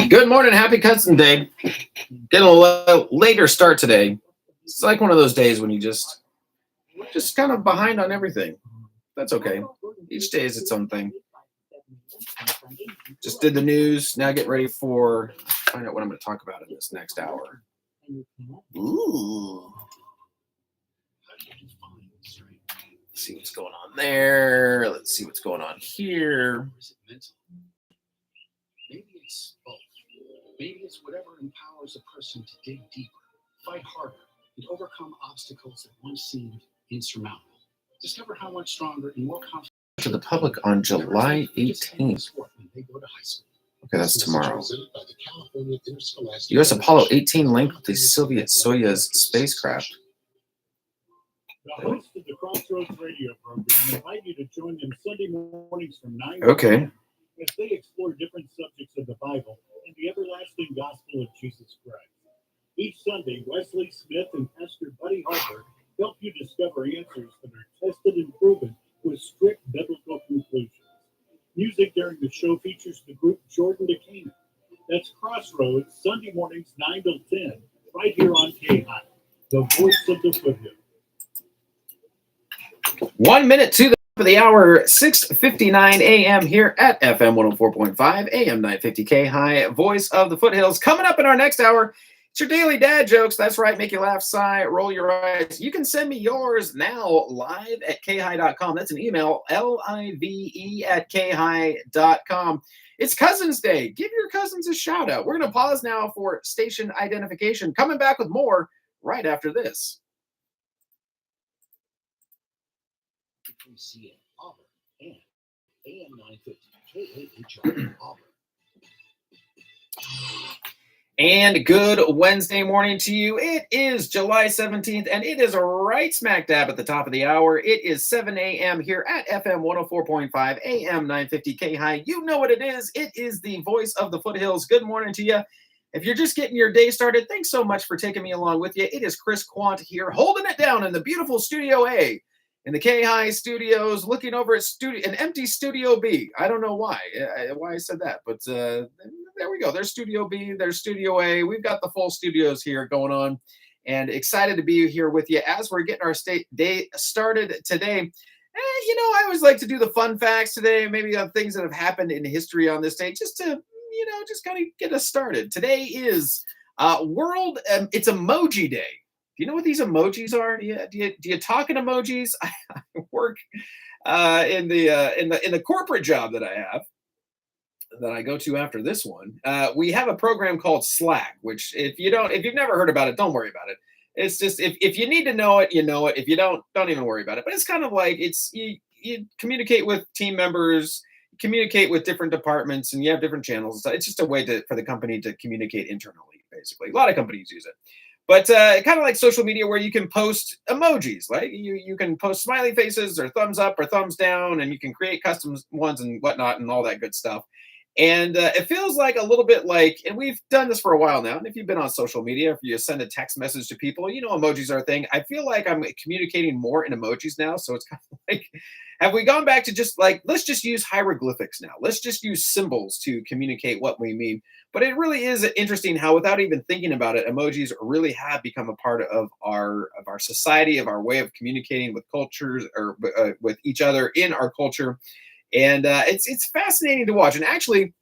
Good morning. Happy Cousin Day. Getting a later start today. It's like one of those days when you just kind of behind on everything. That's okay. Each day is its own thing. Just did the news. Now get ready for find out what I'm going to talk about in this next hour. Ooh. Let's see what's going on there. Let's see what's going on here. Maybe it's both. Maybe it's whatever empowers a person to dig deeper, fight harder, and overcome obstacles that once seemed insurmountable. Discover how much stronger and more confident to the public on July 18th. Okay, that's tomorrow. U.S. Apollo 18 linked with the Soviet Soyuz spacecraft. The hosts of the Crossroads radio program invite you to join them Sunday mornings from 9 Okay. as they explore different subjects of the Bible and the everlasting gospel of Jesus Christ. Each Sunday, Wesley Smith and Pastor Buddy Harper help you discover answers that are tested and proven with strict biblical conclusions. Music during the show features the group Jordan to Canaan. That's Crossroads, Sunday mornings 9 till 10, right here on KAHI, the voice of the foothill. 1 minute to the top of the hour, 6:59 a.m. here at FM 104.5, AM 950 KAHI, voice of the foothills. Coming up in our next hour, it's your daily dad jokes. That's right. Make you laugh, sigh, roll your eyes. You can send me yours now live at KAHI.com. That's an email, live@KAHI.com. It's Cousins Day. Give your cousins a shout out. We're going to pause now for station identification. Coming back with more right after this. Between CN Auburn and AM 950 KAHI Auburn. And good Wednesday morning to you. It is July 17th, and it is right smack dab at the top of the hour. It is 7 a.m. here at FM 104.5, AM 950 KAHI. You know what it is. It is the voice of the foothills. Good morning to you. If you're just getting your day started, thanks so much for taking me along with you. It is Chris Quant here, holding it down in the beautiful Studio A in the KAHI studios, looking over at an empty Studio B. I don't know why I said that, but there we go. There's Studio B, there's Studio A. We've got the full studios here going on, and excited to be here with you as we're getting our day started today. I always like to do the fun facts today, maybe on things that have happened in history on this day, just to, just kind of get us started. Today is it's Emoji Day. Do you know what these emojis are? Do you talk in emojis? I work in the corporate job that I have, that I go to after this one. We have a program called Slack, which if you've never heard about it, don't worry about it. It's just if you need to know it, you know it. If you don't even worry about it. But it's kind of like you communicate with team members, communicate with different departments, and you have different channels. It's just a way for the company to communicate internally, basically. A lot of companies use it. But kind of like social media where you can post emojis, right? You can post smiley faces or thumbs up or thumbs down, and you can create custom ones and whatnot and all that good stuff. And it feels like a little bit like, and we've done this for a while now, and if you've been on social media, if you send a text message to people, emojis are a thing. I feel like I'm communicating more in emojis now, so it's kind of like, have we gone back to just like, let's just use hieroglyphics now. Let's just use symbols to communicate what we mean. But it really is interesting how, without even thinking about it, emojis really have become a part of our society, of our way of communicating with cultures or with each other in our culture. And it's fascinating to watch. And actually,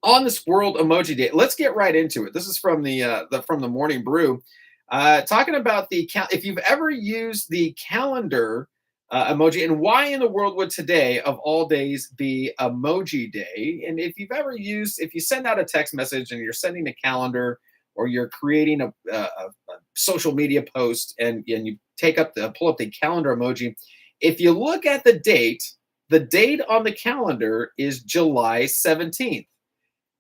on this World Emoji Day, let's get right into it. This is from the Morning Brew, talking about if you've ever used the calendar emoji, and why in the world would today of all days be Emoji Day? And if you send out a text message and you're sending a calendar, or you're creating a social media post, and you pull up the calendar emoji, if you look at the date on the calendar is July 17th.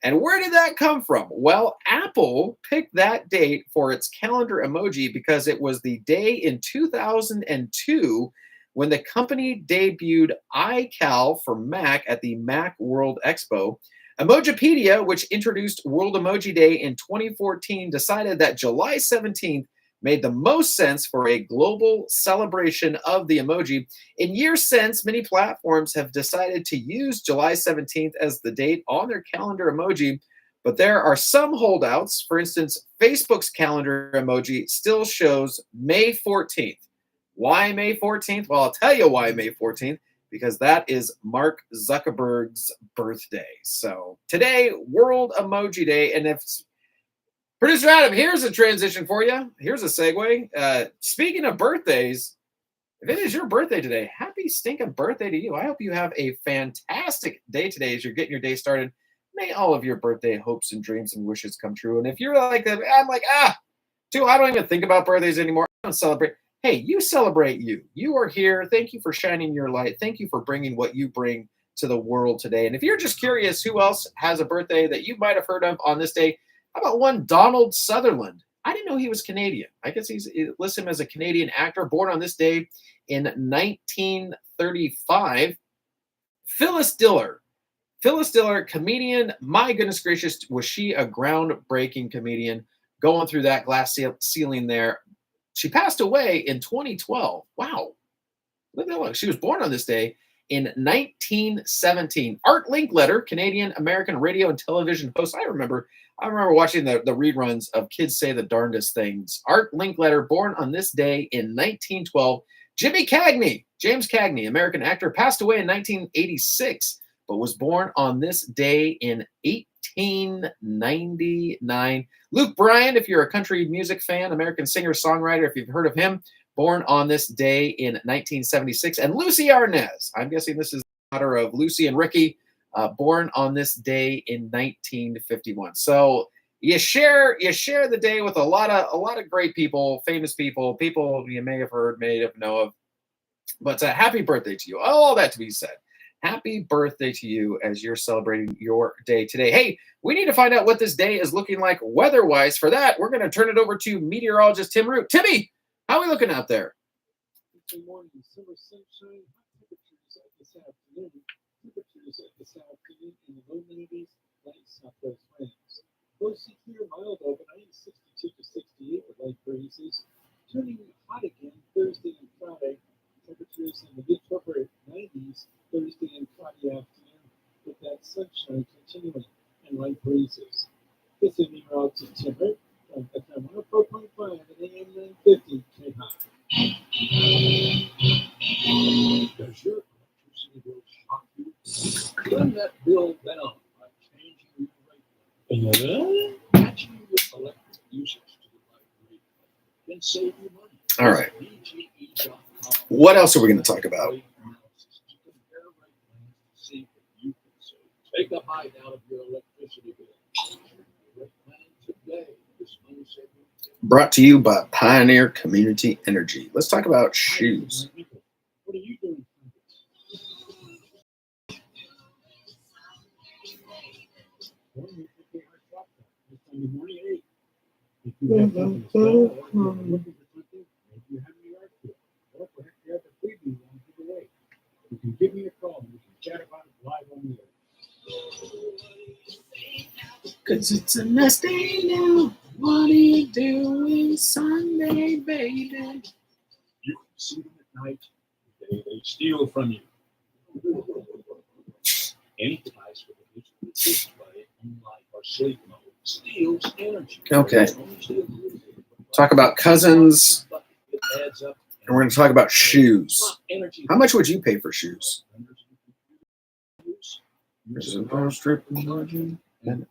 And where did that come from? Well, Apple picked that date for its calendar emoji because it was the day in 2002 when the company debuted iCal for Mac at the Mac World Expo. Emojipedia, which introduced World Emoji Day in 2014, decided that July 17th made the most sense for a global celebration of the emoji. In years since, many platforms have decided to use July 17th as the date on their calendar emoji, but there are some holdouts. For instance, Facebook's calendar emoji still shows May 14th. Why May 14th? Well, I'll tell you why May 14th, because that is Mark Zuckerberg's birthday. So today, World Emoji Day. And if Producer Adam, here's a transition for you. Here's a segue. Speaking of birthdays, if it is your birthday today, happy stinking birthday to you. I hope you have a fantastic day today as you're getting your day started. May all of your birthday hopes and dreams and wishes come true. And if you're like that, I'm like, dude, I don't even think about birthdays anymore. I don't celebrate. Hey, you celebrate you. You are here. Thank you for shining your light. Thank you for bringing what you bring to the world today. And if you're just curious who else has a birthday that you might have heard of on this day, how about one Donald Sutherland? I didn't know he was Canadian. I guess he's listed him as a Canadian actor born on this day in 1935. Phyllis Diller. Phyllis Diller, comedian. My goodness gracious, was she a groundbreaking comedian going through that glass ceiling there. She passed away in 2012. Wow. Look at that. She was born on this day in 1917. Art Linkletter, Canadian American radio and television host. I remember watching the reruns of Kids Say the Darndest Things. Art Linkletter, born on this day in 1912. Jimmy Cagney, James Cagney, American actor, passed away in 1986, but was born on this day in 1899. Luke Bryan, if you're a country music fan, American singer-songwriter, if you've heard of him, born on this day in 1976. And Lucy Arnaz, I'm guessing this is the daughter of Lucy and Ricky, born on this day in 1951. So you share the day with a lot of great people, famous people you may have heard, may have known of. But happy birthday to you. All that to be said. Happy birthday to you as you're celebrating your day today. Hey, we need to find out what this day is looking like weather-wise. For that, we're going to turn it over to meteorologist Tim Root. Timmy, how are we looking out there? Good morning. Summer sunshine, hot temperatures at this afternoon. Temperatures at this afternoon in the low 90s, light southwest winds. Mostly clear, mild overnight, 62 to 68 with light breezes. Turning hot again Thursday and Friday. Temperatures in the mid-to-upper 90s Thursday and Friday afternoon, with that sunshine continuing and light breezes. This is meteorologist Tim Root from FM 104.5 and AM 950 KAHI. Does your electricity bill shock you? Turn that bill down by changing your rate. Matching your electric usage to the right rate can save you money. All right. What else are we going to talk about? Take a bite out of your electricity bill. Brought to you by Pioneer Community Energy. Let's talk about shoes. What are you doing? Sunday morning at 8. If you have something to sell, or if you're looking for something, maybe you have a yard sale, or perhaps you have a freebie you want to give away. You can give me a call and we can chat about it live on the air. Cause it's a nice day now. What are you doing Sunday, baby? You can see them at night. They steal from you. Any device with a digital display, moonlight, or sleep mode steals energy. Okay. Talk about cousins, and we're going to talk about shoes. How much would you pay for shoes? There's a power strip margin and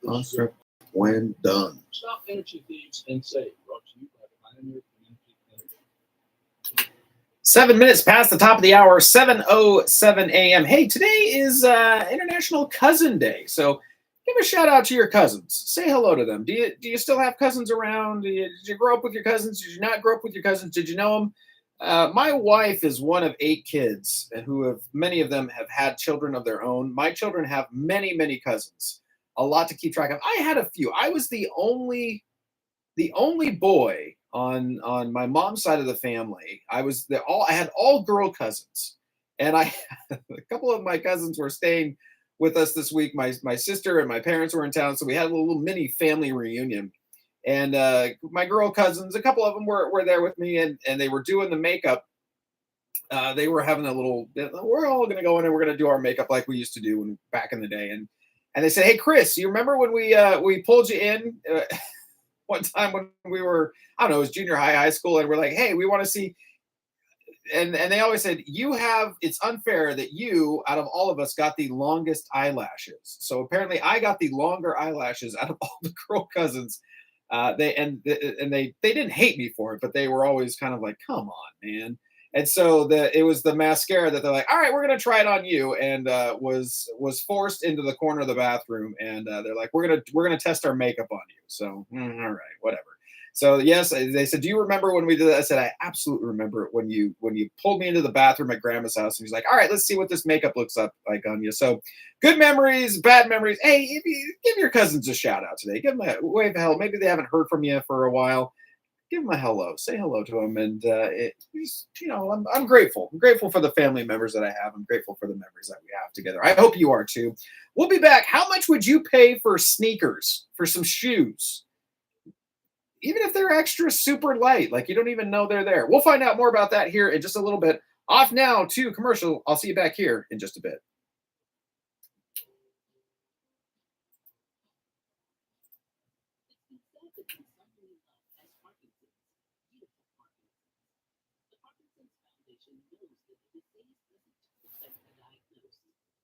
on strip when done. Stop energy thieves and save. Brought to you by Pioneer Community Energy. 7 minutes past the top of the hour, 7:07 a.m. Hey, today is International Cousin Day, so give a shout out to your cousins. Say hello to them. Do you still have cousins around? Did you grow up with your cousins? Did you not grow up with your cousins? Did you know them? My wife is one of 8 kids many of them have had children of their own. My children have many, many cousins, a lot to keep track of. I had a few. I was the only boy on my mom's side of the family. I had all girl cousins, and a couple of my cousins were staying with us this week. My sister and my parents were in town, so we had a little mini family reunion. And my girl cousins, a couple of them were there with me, and they were doing the makeup. They were having a little. We're all going to go in and we're going to do our makeup like we used to do back in the day. And they said, "Hey, Chris, you remember when we pulled you in one time when we were, I don't know, it was junior high school, and we're like, hey, we want to see." And they always said, it's unfair that you, out of all of us, got the longest eyelashes. So apparently I got the longer eyelashes out of all the girl cousins. They didn't hate me for it, but they were always kind of like, come on, man. And so it was the mascara that they're like, all right, we're gonna try it on you, and was forced into the corner of the bathroom, and they're like, we're gonna test our makeup on you. So all right, whatever. So yes, they said, "Do you remember when we did that?" I said, "I absolutely remember it when you pulled me into the bathroom at Grandma's house." And he's like, "All right, let's see what this makeup looks like on you." So good memories, bad memories. Hey, if you give your cousins a shout out today, give them a wave of hello. Maybe they haven't heard from you for a while. Give them a hello. Say hello to them, and I'm grateful. I'm grateful for the family members that I have. I'm grateful for the memories that we have together. I hope you are too. We'll be back. How much would you pay for sneakers, for some shoes? Even if they're extra super light, like you don't even know they're there. We'll find out more about that here in just a little bit. Off now to commercial. I'll see you back here in just a bit.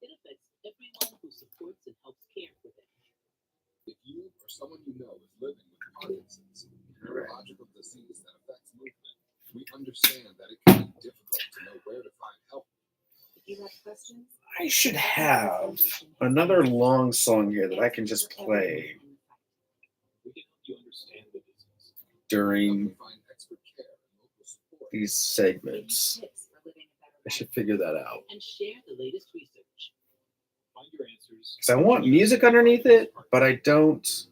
It affects everyone who supports and helps care for them. If you or someone you know is living with Parkinson's, a neurological disease that affects movement, we understand that it can be difficult to know where to find help. If you have questions, I should have another long song here that I can just play We can help you understand the disease. during Find expert care and local support. these segments. tips for living a better I should life, figure that out. and share the latest research. Find your answers. Because I want music underneath it, but I don't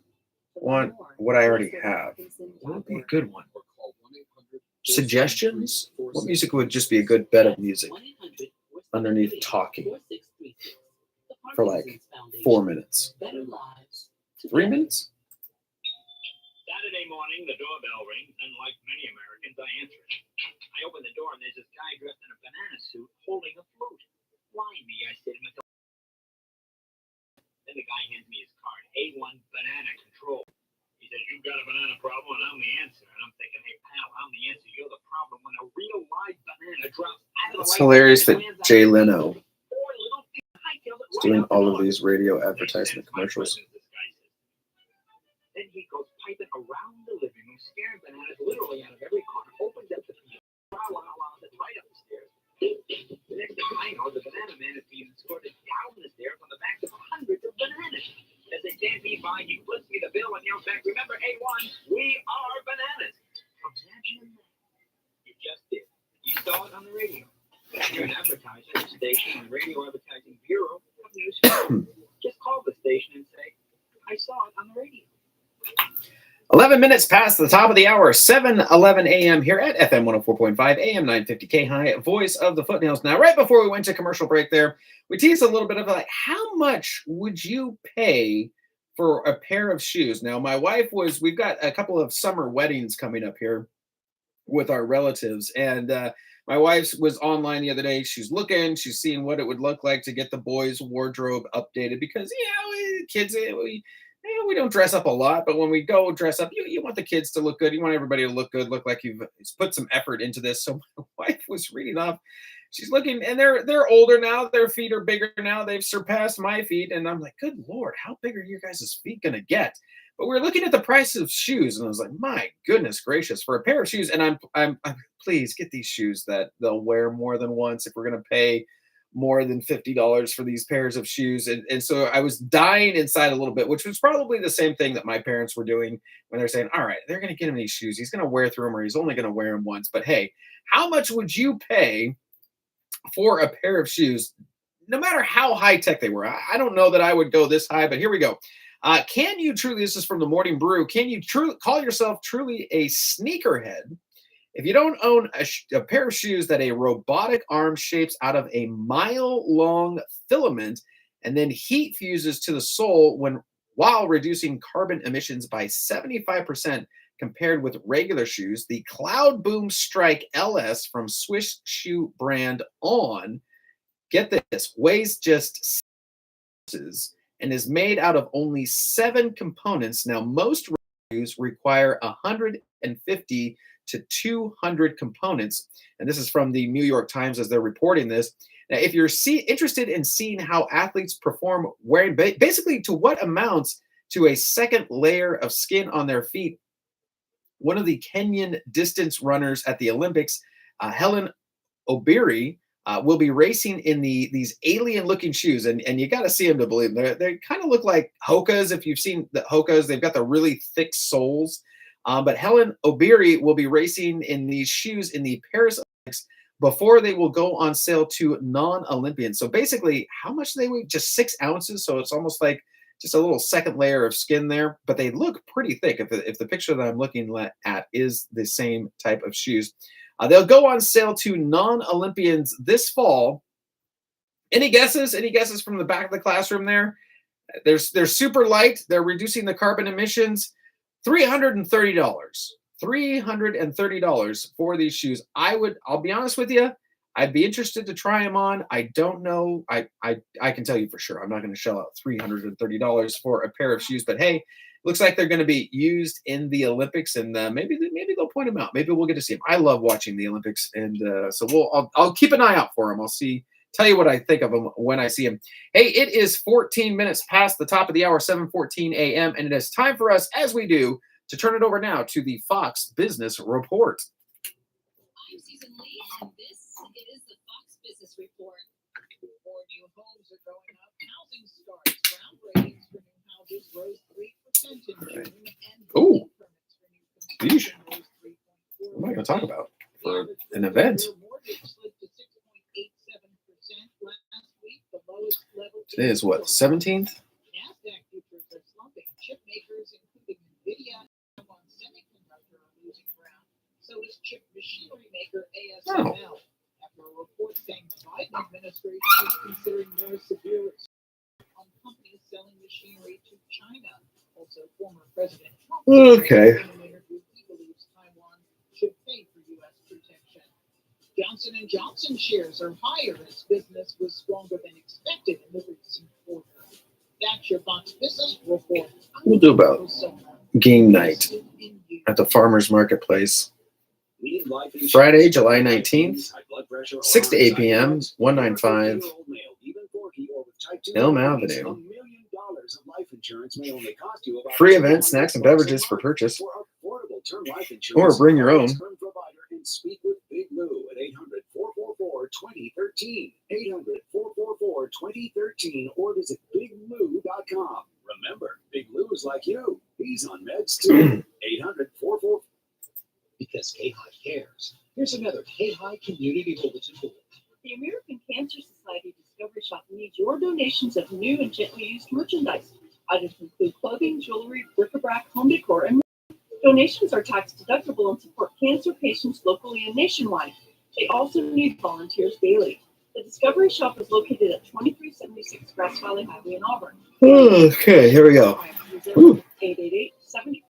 want what I already have. What would be a good one? Or call 1-800 Suggestions? What music would just be a good bed of music 1-800-473-4636. underneath talking The for like Parkinson's Foundation. 4 minutes? Better lives. 3 minutes? Saturday morning, the doorbell rings, and like many Americans, I answer it. I open the door, and there's this guy dressed in a banana suit holding a flute. Blimey, I said to myself. Then the guy hands me his card, A1 Banana Control. He says, "You've got a banana problem, and I'm the answer." And I'm thinking, hey, pal, I'm the answer. You're the problem. When a real live banana drops out of the It's light hilarious and that lands on Jay your Leno four little feet, hightails it is right doing out the all of door. these radio Makes advertisement sense, my commercials. presence, this guy says. Then he goes piping around the living room, scaring bananas literally out of every corner, opens up the piano, that's right up the stairs. The next thing I know, the banana man is being escorted down the stairs on the backs of hundreds of bananas. As they stampede by, he flips me the bill and yells back, "Remember A1, we are bananas." Imagine that. You just did. You saw it on the radio. You're an advertiser at the station and the Radio Advertising Bureau of news. Just call the station and say, "I saw it on the radio." 11 minutes past the top of the hour, 7:11 a.m. here at FM 104.5, AM 950 KAHI, voice of the Foothills. Now, right before we went to commercial break there, we teased a little bit of like, how much would you pay for a pair of shoes? Now, my wife we've got a couple of summer weddings coming up here with our relatives, and my wife was online the other day. She's seeing what it would look like to get the boys' wardrobe updated because, kids, we don't dress up a lot, but when we go dress up, you want the kids to look good. You want everybody to look good, look like you've put some effort into this. So my wife was reading off. She's looking, and they're older now. Their feet are bigger now. They've surpassed my feet, and I'm like, good Lord, how big are your guys' feet gonna get? But we're looking at the price of shoes, and I was like, my goodness gracious, for a pair of shoes. And I'm please get these shoes that they'll wear more than once if we're gonna pay more than $50 for these pairs of shoes. And so I was dying inside a little bit, which was probably the same thing that my parents were doing when they're saying, all right, they're going to get him these shoes. He's going to wear through them, or he's only going to wear them once. But hey, how much would you pay for a pair of shoes, no matter how high tech they were? I don't know that I would go this high, but here we go. Can you truly, this is from the Morning Brew, can you truly call yourself truly a sneakerhead if you don't own a pair of shoes that a robotic arm shapes out of a mile-long filament and then heat fuses to the sole when while reducing carbon emissions by 75% compared with regular shoes. The Cloud Boom Strike LS from Swiss shoe brand On, get this, weighs just 6 ounces and is made out of only 7 components. Now, most shoes require 150 to 200 components, and this is from the New York Times as they're reporting this. Now, if you're interested in seeing how athletes perform wearing basically to what amounts to a second layer of skin on their feet, one of the Kenyan distance runners at the Olympics, Helen Obiri, will be racing in these alien-looking shoes, and you got to see them to believe them. They kind of look like Hokas. If you've seen the Hokas, they've got the really thick soles. But Helen Obiri will be racing in these shoes in the Paris Olympics before they will go on sale to non-Olympians. So basically, how much do they weigh? Just 6 ounces. So it's almost like just a little second layer of skin there, but they look pretty thick. If the picture that I'm looking at is the same type of shoes. They'll go on sale to non-Olympians this fall. Any guesses? Any guesses from the back of the classroom there? They're super light. They're reducing the carbon emissions. $330. $330 for these shoes. I'll be honest with you, I'd be interested to try them on. I don't know. I can tell you for sure, I'm not going to shell out $330 for a pair of shoes, but hey, looks like they're going to be used in the Olympics, and maybe they'll point them out. Maybe we'll get to see them. I love watching the Olympics, and so I'll keep an eye out for them. Tell you what I think of them when I see them. Hey, it is 14 minutes past the top of the hour, 7:14 a.m., and it is time for us, as we do, to turn it over now to the Fox Business Report. I'm Susan Lee, and this is the Fox Business Report. More new homes are going up. Housing starts. Groundbreakings for new houses rose 3% in June, and Ooh. permits for new construction rose 3.4%. What am I going to talk about for an event? Mortgage slid to 6.87% last week, the lowest level. Today is what, 17th? NASDAQ futures are slumping. Chip makers, including NVIDIA, Taiwan Semiconductor, are losing ground. So is chip machinery maker ASML. After a report saying the Biden administration is considering more severe restrictions on companies selling machinery to China. Also, former President Trump Okay. in an interview he believes Taiwan should pay for U.S. protection. Johnson & Johnson shares are higher as business was stronger than expected in the recent quarter. That's your Fox Business Report. We'll do about game night at the Farmers Marketplace. Friday, July 19th, 6 to 8 p.m., 195 Elm Avenue. Free event, snacks and beverages for purchase. Or bring your own. Speak with Big Lou at 800-444-2013, 800-444-2013, or visit biglou.com. Remember, Big Lou is like you. He's on meds too. 800-444. Because KAHI cares. Here's another KAHI Community Bulletin Board. The American Cancer Society Discovery Shop needs your donations of new and gently used merchandise. Items include clothing, jewelry, bric-a-brac, home decor, and more. Donations are tax deductible and support cancer patients locally and nationwide. They also need volunteers daily. The Discovery Shop is located at 2376 Grass Valley Highway in Auburn. Okay, here we go. 888-70.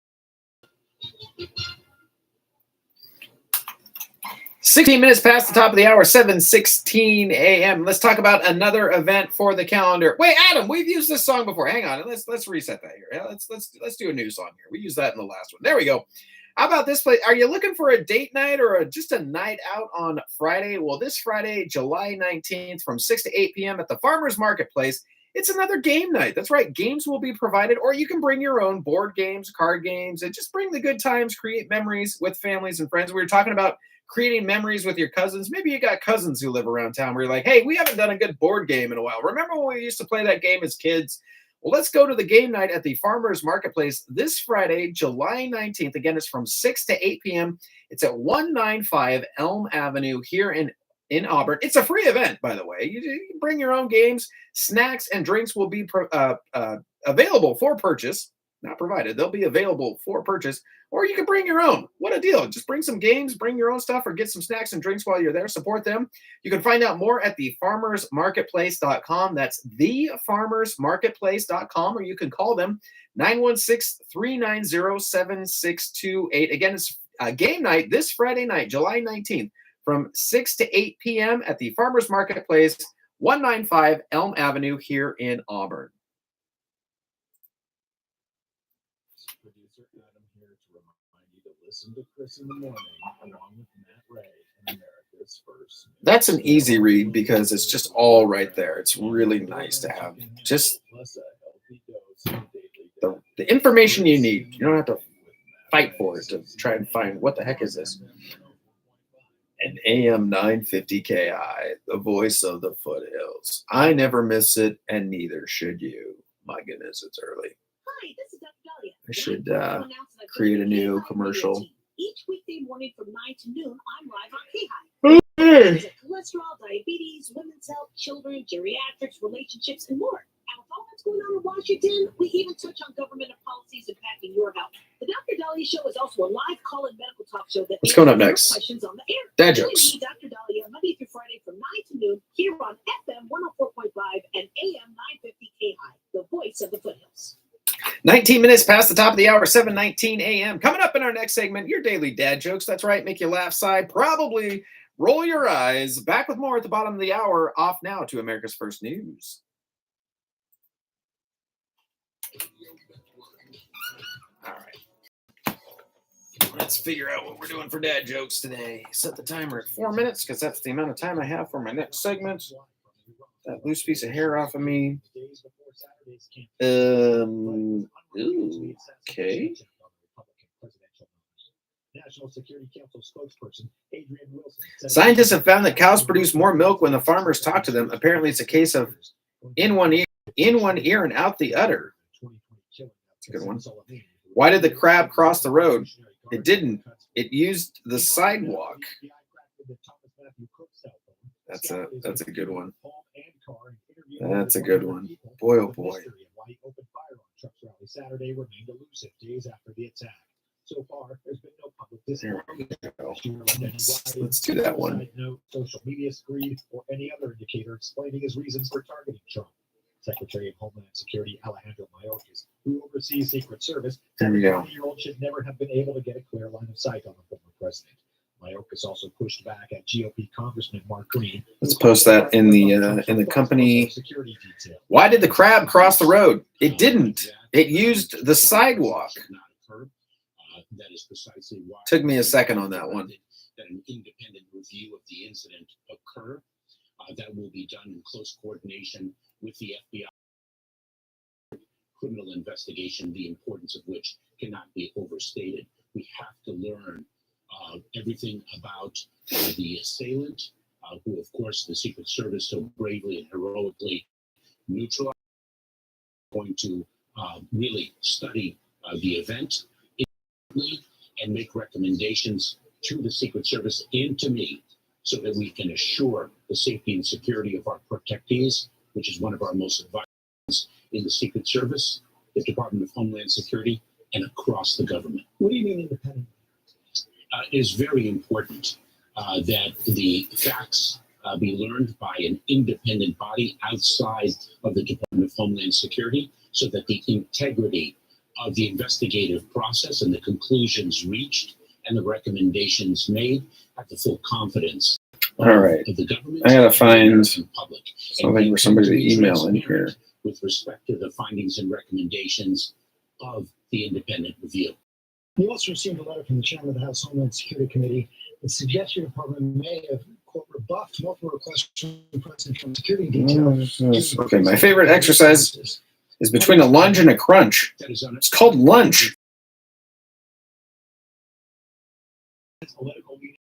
16 minutes past the top of the hour, 7:16 a.m. Let's talk about another event for the calendar. Wait, Adam, we've used this song before. Hang on, let's reset that here. Let's do a new song here. We used that in the last one. There we go. How about this place? Are you looking for a date night or just a night out on Friday? Well, this Friday, July 19th, from 6 to 8 p.m. at the Farmers Marketplace, it's another game night. That's right. Games will be provided, or you can bring your own board games, card games, and just bring the good times, create memories with families and friends. We were talking about creating memories with your cousins. Maybe you got cousins who live around town where you're like, hey, we haven't done a good board game in a while. Remember when we used to play that game as kids? Well, let's go to the game night at the Farmers Marketplace this Friday, July 19th. Again, it's from 6 to 8 p.m. It's at 195 Elm Avenue here in Auburn. It's a free event, by the way. You can bring your own games. Snacks and drinks will be available for purchase. not provided. They'll be available for purchase, or you can bring your own. What a deal. Just bring some games, bring your own stuff, or get some snacks and drinks while you're there. Support them. You can find out more at thefarmersmarketplace.com. That's thefarmersmarketplace.com, or you can call them 916-390-7628. Again, it's game night this Friday night, July 19th, from 6 to 8 p.m. at the Farmers Marketplace, 195 Elm Avenue here in Auburn. Producer Adam here to remind you to listen to Chris in the morning along with Matt Ray and America's First. That's an easy read because it's just all right there. It's really nice to have just the information you need. You don't have to fight for it to try and find what the heck is this. And AM 950 KAHI, the voice of the foothills. I never miss it, and neither should you. My goodness, it's early. Hi, this is Dr. Dahlia. I should create a new commercial. Each weekday morning from 9 to noon, I'm live on KAHI. Okay. Cholesterol, diabetes, women's health, children, geriatrics, relationships, and more. And with all that's going on in Washington, we even touch on government and policies impacting your health. The Dr. Dahlia Show is also a live call-in medical talk show that What's coming up answers next? questions on the air. Dad Join jokes. me, Dr. Dahlia, Monday through Friday from 9 to noon here on FM 104.5 and AM 950 KAHI, the voice of the foothills. 19 minutes past the top of the hour, 7:19 a.m. Coming up in our next segment, your daily dad jokes. That's right, make you laugh, sigh, probably roll your eyes. Back with more at the bottom of the hour. Off now to America's First News. All right. Let's figure out what we're doing for dad jokes today. Set the timer at 4 minutes because that's the amount of time I have for my next segment. That loose piece of hair off of me. Ooh, okay. National Security Council spokesperson Adrian Wilson. Scientists have found that cows produce more milk when the farmers talk to them. Apparently, it's a case of in one ear and out the other. That's a good one. Why did the crab cross the road? It didn't. It used the sidewalk. That's a good one. That's a good one. Boy, oh boy. Saturday remained elusive days after the attack. So far, there's been no public There we disclosure. go. Let's do that one. No social media screed or any other indicator explaining his reasons for targeting Trump. Secretary of Homeland Security Alejandro Mayorkas, who oversees Secret Service, There we go. the 20-year-old should never have been able to get a clear line of sight on the former president. Mayorkas also pushed back at GOP Congressman Mark Green. Let's post that in the company. Why did the crab cross the road? It didn't. It used the sidewalk. That is precisely why Took me a second on that one. that an independent review of the incident occur. That will be done in close coordination with the FBI. Criminal investigation, the importance of which cannot be overstated. We have to learn everything about the assailant, who, of course, the Secret Service so bravely and heroically neutralized. Going to really study the event and make recommendations to the Secret Service and to me so that we can assure the safety and security of our protectees, which is one of our most vital in the Secret Service, the Department of Homeland Security, and across the government. What do you mean independent? It is very important that the facts be learned by an independent body outside of the Department of Homeland Security so that the integrity of the investigative process and the conclusions reached and the recommendations made have the full confidence All right. of the government. I gotta find and the public. something for somebody to email in here. With respect to the findings and recommendations of the independent review. You also received a letter from the chairman of the House Homeland Security Committee that suggests your department may have, quote, rebuffed multiple requests from President Trump's security details. Okay, my favorite exercise is between a lunge and a crunch. That is It's called lunge. Political meeting,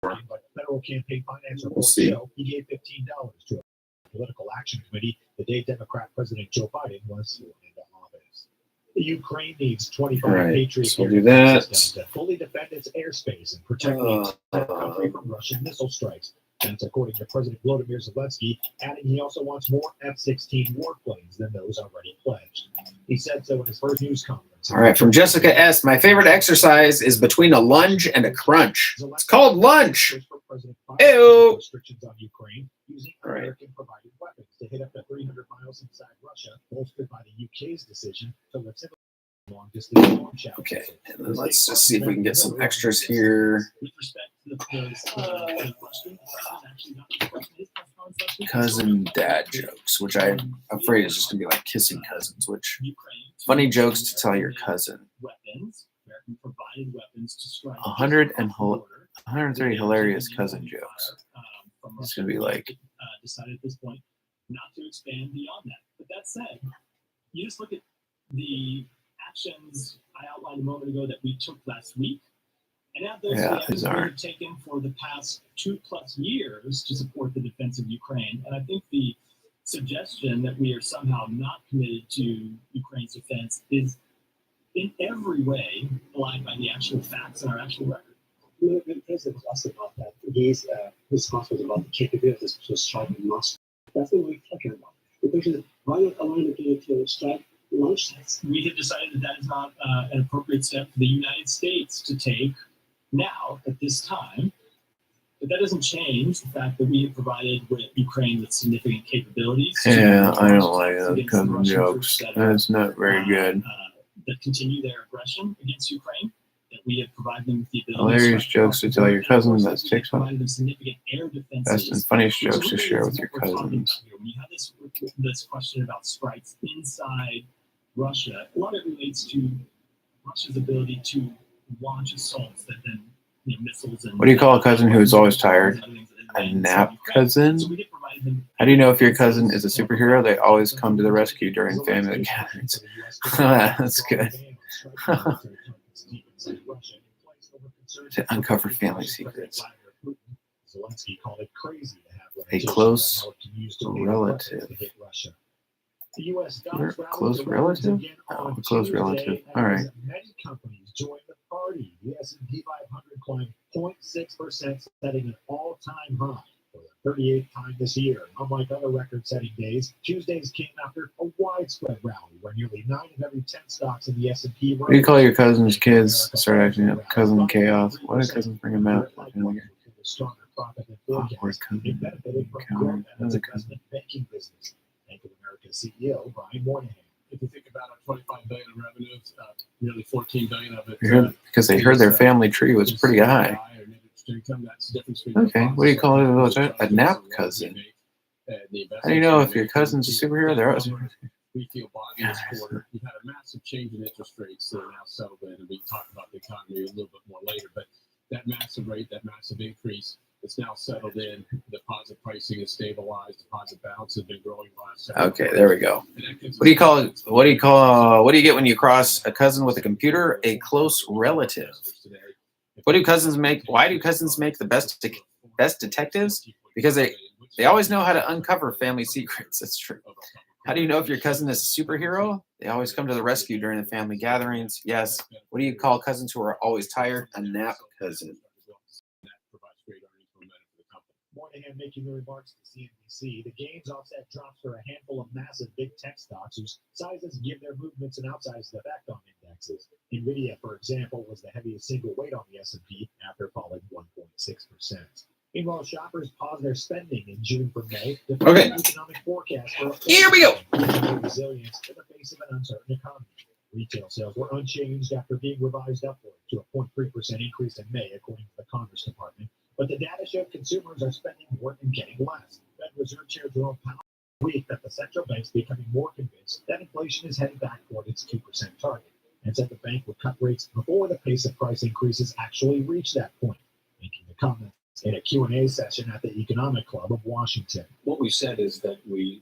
but federal campaign finance We'll reports see. show he gave $15 to a political action committee the day Democrat President Joe Biden was sworn into office. The Ukraine needs 25 All right, Patriot so we'll do air that. systems to fully defend its airspace and protect the entire country from Russian missile strikes. That's according to President Volodymyr Zelensky, adding he also wants more F-16 warplanes than those already pledged. He said so in his first news conference. All right, from Jessica S. My favorite exercise is between a lunge and a crunch. It's called lunge. Ew. Restrictions on Ukraine using All right. American-provided weapons to hit up to 300 miles inside Russia, bolstered by the UK's decision to lift long-distance launch out. Okay, and then let's just see if we can get some extras here. With respect to the Cousin dad jokes, which I'm afraid is just gonna be like kissing cousins, which funny jokes to tell your cousin. weapons, American-provided weapons to strike 130 hilarious cousin jokes. It's gonna be like decided at this point not to expand beyond that. But that said, you just look at the actions I outlined a moment ago that we took last week, and add those actions we have taken for the past 2+ years to support the defense of Ukraine. And I think the suggestion that we are somehow not committed to Ukraine's defense is in every way aligned by the actual facts and our actual record. When the president was asked about that, his response was about the capabilities to strike Moscow. That's what we're talking about. The question is, why not allowing the people to strike launch sites? We have decided that that is not an appropriate step for the United States to take now at this time. But that doesn't change the fact that we have provided with Ukraine with significant capabilities. Yeah, I don't like those cousin jokes. That's not very good. That continue their aggression against Ukraine. That we have provided them with the ability. Hilarious jokes to tell your cousin. That's TikTok. Provided them significant air defenses. Best and funniest jokes to share with your cousins. When you have this question about strikes inside Russia, a lot of it relates to Russia's ability to launch assaults that then missiles and. What do you call a cousin who is always tired? A nap cousin? How do you know if your cousin is a superhero? They always come to the rescue during family gatherings. That's good. To uncover family secrets. Zelensky called it crazy to have a close relative. The U.S. Close relative? Oh, a close relative. All right. Many companies joined the party. The S&P 500 climbed 0.6%, setting an all-time high for the 38th time this year. Unlike other record-setting days, Tuesdays came after a widespread rally where nearly 9 of every 10 stocks in the S&P. What do you call your cousin's kids start acting up? Cousin chaos. Why do cousins bring them out? Stronger profit than Awkward forecast. It benefited from growth in its investment banking business. Bank of America CEO Brian Moynihan. If you think about our $25 billion in revenues, nearly $14 billion of it. Because they heard their family tree was pretty high. Okay, what do you call it? A nap cousin. How do you know if your cousin's a superhero? They're always. We feel body this quarter. We've had a massive change in interest rates that are now settled in, and we can talk about the economy a little bit more later. But that massive rate, that massive increase, it's now settled in. Deposit pricing is stabilized. Deposit balance has been growing last. Okay, there we go. What do you call it? What do you get when you cross a cousin with a computer? A close relative. What do cousins make? Why do cousins make the best detectives? Because they always know how to uncover family secrets. That's true. How do you know if your cousin is a superhero? They always come to the rescue during the family gatherings. Yes. What do you call cousins who are always tired? A nap cousin. Moynihan making the remarks to CNBC. The gains offset drops for a handful of massive big tech stocks whose sizes give their movements an outsized effect on indexes. NVIDIA, for example, was the heaviest single weight on the S&P after falling 1.6%. Meanwhile, shoppers paused their spending in June from May. Okay. Economic forecast for Here we go. Resilience in the face of an uncertain economy. Retail sales were unchanged after being revised upward to a 0.3% increase in May, according to the Commerce Department. But the data showed consumers are spending more and getting less. Fed Reserve Chair Jerome Powell week that the central bank's becoming more convinced that inflation is heading back toward its 2% target, and said the bank would cut rates before the pace of price increases actually reached that point, making the comments in a Q&A session at the Economic Club of Washington. What we said is that we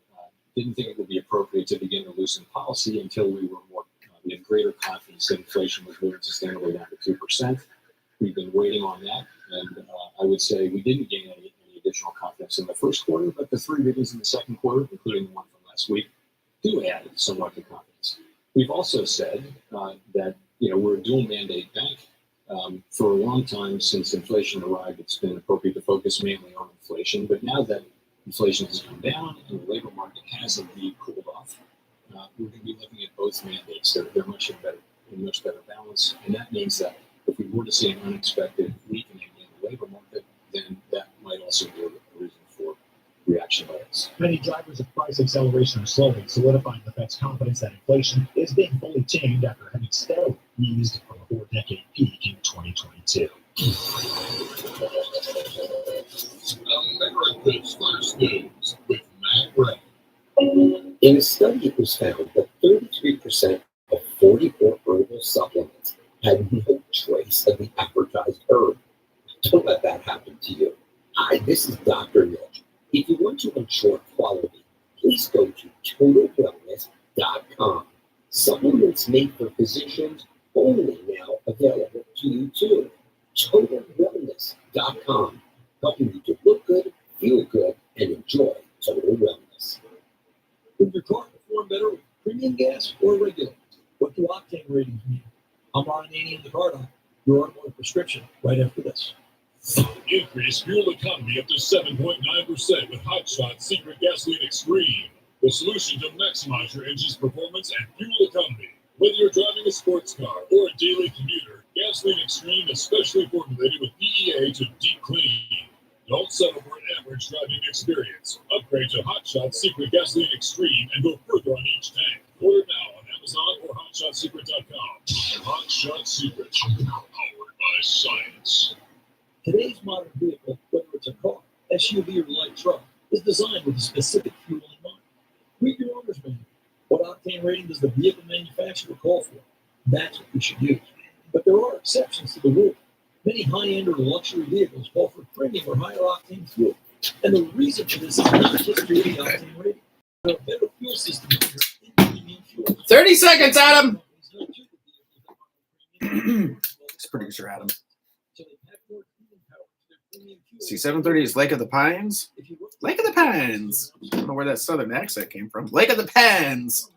didn't think it would be appropriate to begin to loosen policy until we were more, we had greater confidence that inflation was moving sustainably down to 2%. We've been waiting on that, and I would say we didn't gain any additional confidence in the first quarter, but the 3 meetings in the second quarter, including the one from last week, do add somewhat to confidence. We've also said that we're a dual mandate bank. For a long time since inflation arrived, it's been appropriate to focus mainly on inflation. But now that inflation has come down and the labor market has indeed cooled off, we're going to be looking at both mandates. They're much better balance, and that means that if we were to see an unexpected weakening in the labor market, then that might also be a reason for reaction by us. Many drivers of price acceleration are slowing, solidifying the Fed's confidence that inflation is being fully tamed after having steadily eased from a 4-decade peak in 2022. America's First News with Matt Ray. In a study, it was found that 33% of 44 herbal supplements had no trace of the advertised herb. Don't let that happen to you. Hi, this is Dr. Mitch. If you want to ensure quality, please go to totalwellness.com. Supplements made for physicians only now available to you too. Totalwellness.com, helping you to look good, feel good, and enjoy total wellness. Would your car perform better with premium gas or regular? What do octane ratings mean? I'm Ron Ananian in the car doc, your automotive prescription, right after this. Increase fuel economy up to 7.9% with Hot Shot Secret Gasoline Extreme, the solution to maximize your engine's performance and fuel economy. Whether you're driving a sports car or a daily commuter, Gasoline Extreme is specially formulated with DEA to deep clean. Don't settle for an average driving experience. Upgrade to Hot Shot Secret Gasoline Extreme and go further on each tank. Order now on Amazon or HotShotSecret.com. Hot Shot Secret, powered by science. Today's modern vehicle, whether it's a car, SUV, or light truck, is designed with a specific fuel in mind. Read your owner's manual. What octane rating does the vehicle manufacturer call for? That's what you should use. But there are exceptions to the rule. Many high-end or luxury vehicles call for premium or higher octane fuel. And the reason for this is not just due to the octane rating. There are better fuel systems in premium fuel. 30 seconds, Adam. It's producer Adam. See, 7:30 is Lake of the Pines. Lake of the Pines. I don't know where that southern accent came from. Lake of the Pines.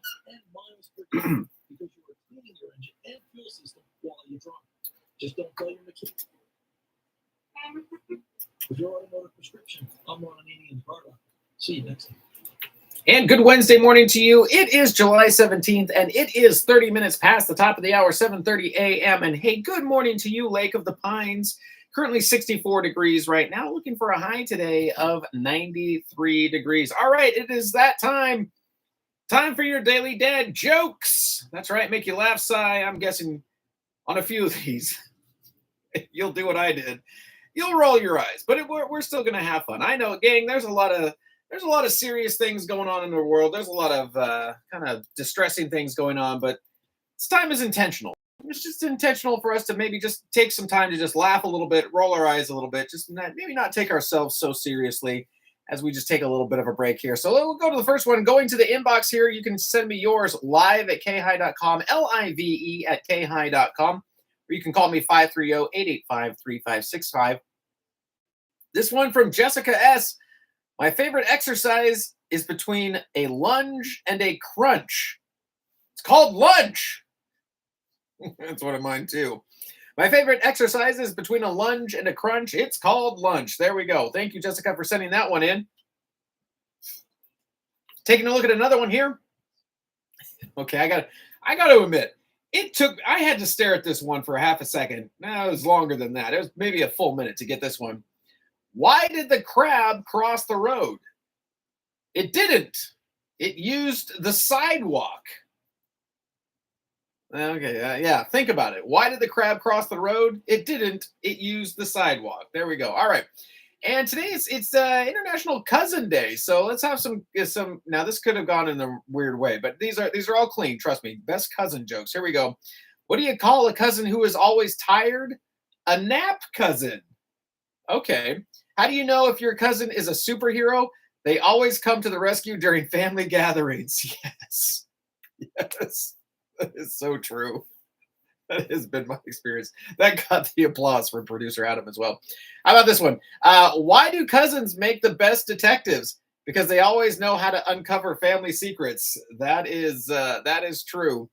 Just don't tell your mechanic. With your automotive prescription, I'm Ron Ananian in the car doc. See you next time. And good Wednesday morning to you. It is July 17th, and it is 30 minutes past the top of the hour, 7:30 a.m. And hey, good morning to you, Lake of the Pines. Currently 64 degrees right now, looking for a high today of 93 degrees. All right, it is that time. Time for your daily dad jokes. That's right, make you laugh, sigh. I'm guessing on a few of these, you'll do what I did. You'll roll your eyes, but we're still going to have fun. I know, gang, there's a lot of serious things going on in the world. There's a lot of kind of distressing things going on, but this time is intentional. It's just intentional for us to maybe just take some time to just laugh a little bit, roll our eyes a little bit, just maybe not take ourselves so seriously as we just take a little bit of a break here. So we'll go to the first one. Going to the inbox here, you can send me yours live at KAHI.com, LIVE at KAHI.com, or you can call me 530-885-3565. This one from Jessica S. My favorite exercise is between a lunge and a crunch. It's called lunge. That's one of mine too. My favorite exercise is between a lunge and a crunch. It's called lunch. There we go. Thank you, Jessica, for sending that one in. Taking a look at another one here. Okay, I got to admit, I had to stare at this one for half a second. No, it was longer than that. It was maybe a full minute to get this one. Why did the crab cross the road? It didn't. It used the sidewalk. Okay, yeah, think about it. Why did the crab cross the road? It didn't. It used the sidewalk. There we go. All right. And today it's International Cousin Day. So let's have some. Now this could have gone in a weird way, but these are all clean. Trust me. Best cousin jokes. Here we go. What do you call a cousin who is always tired? A nap cousin. Okay. How do you know if your cousin is a superhero? They always come to the rescue during family gatherings. Yes. Yes. That is so true. That has been my experience. That got the applause from producer Adam as well. How about this one? Why do cousins make the best detectives? Because they always know how to uncover family secrets. That is true.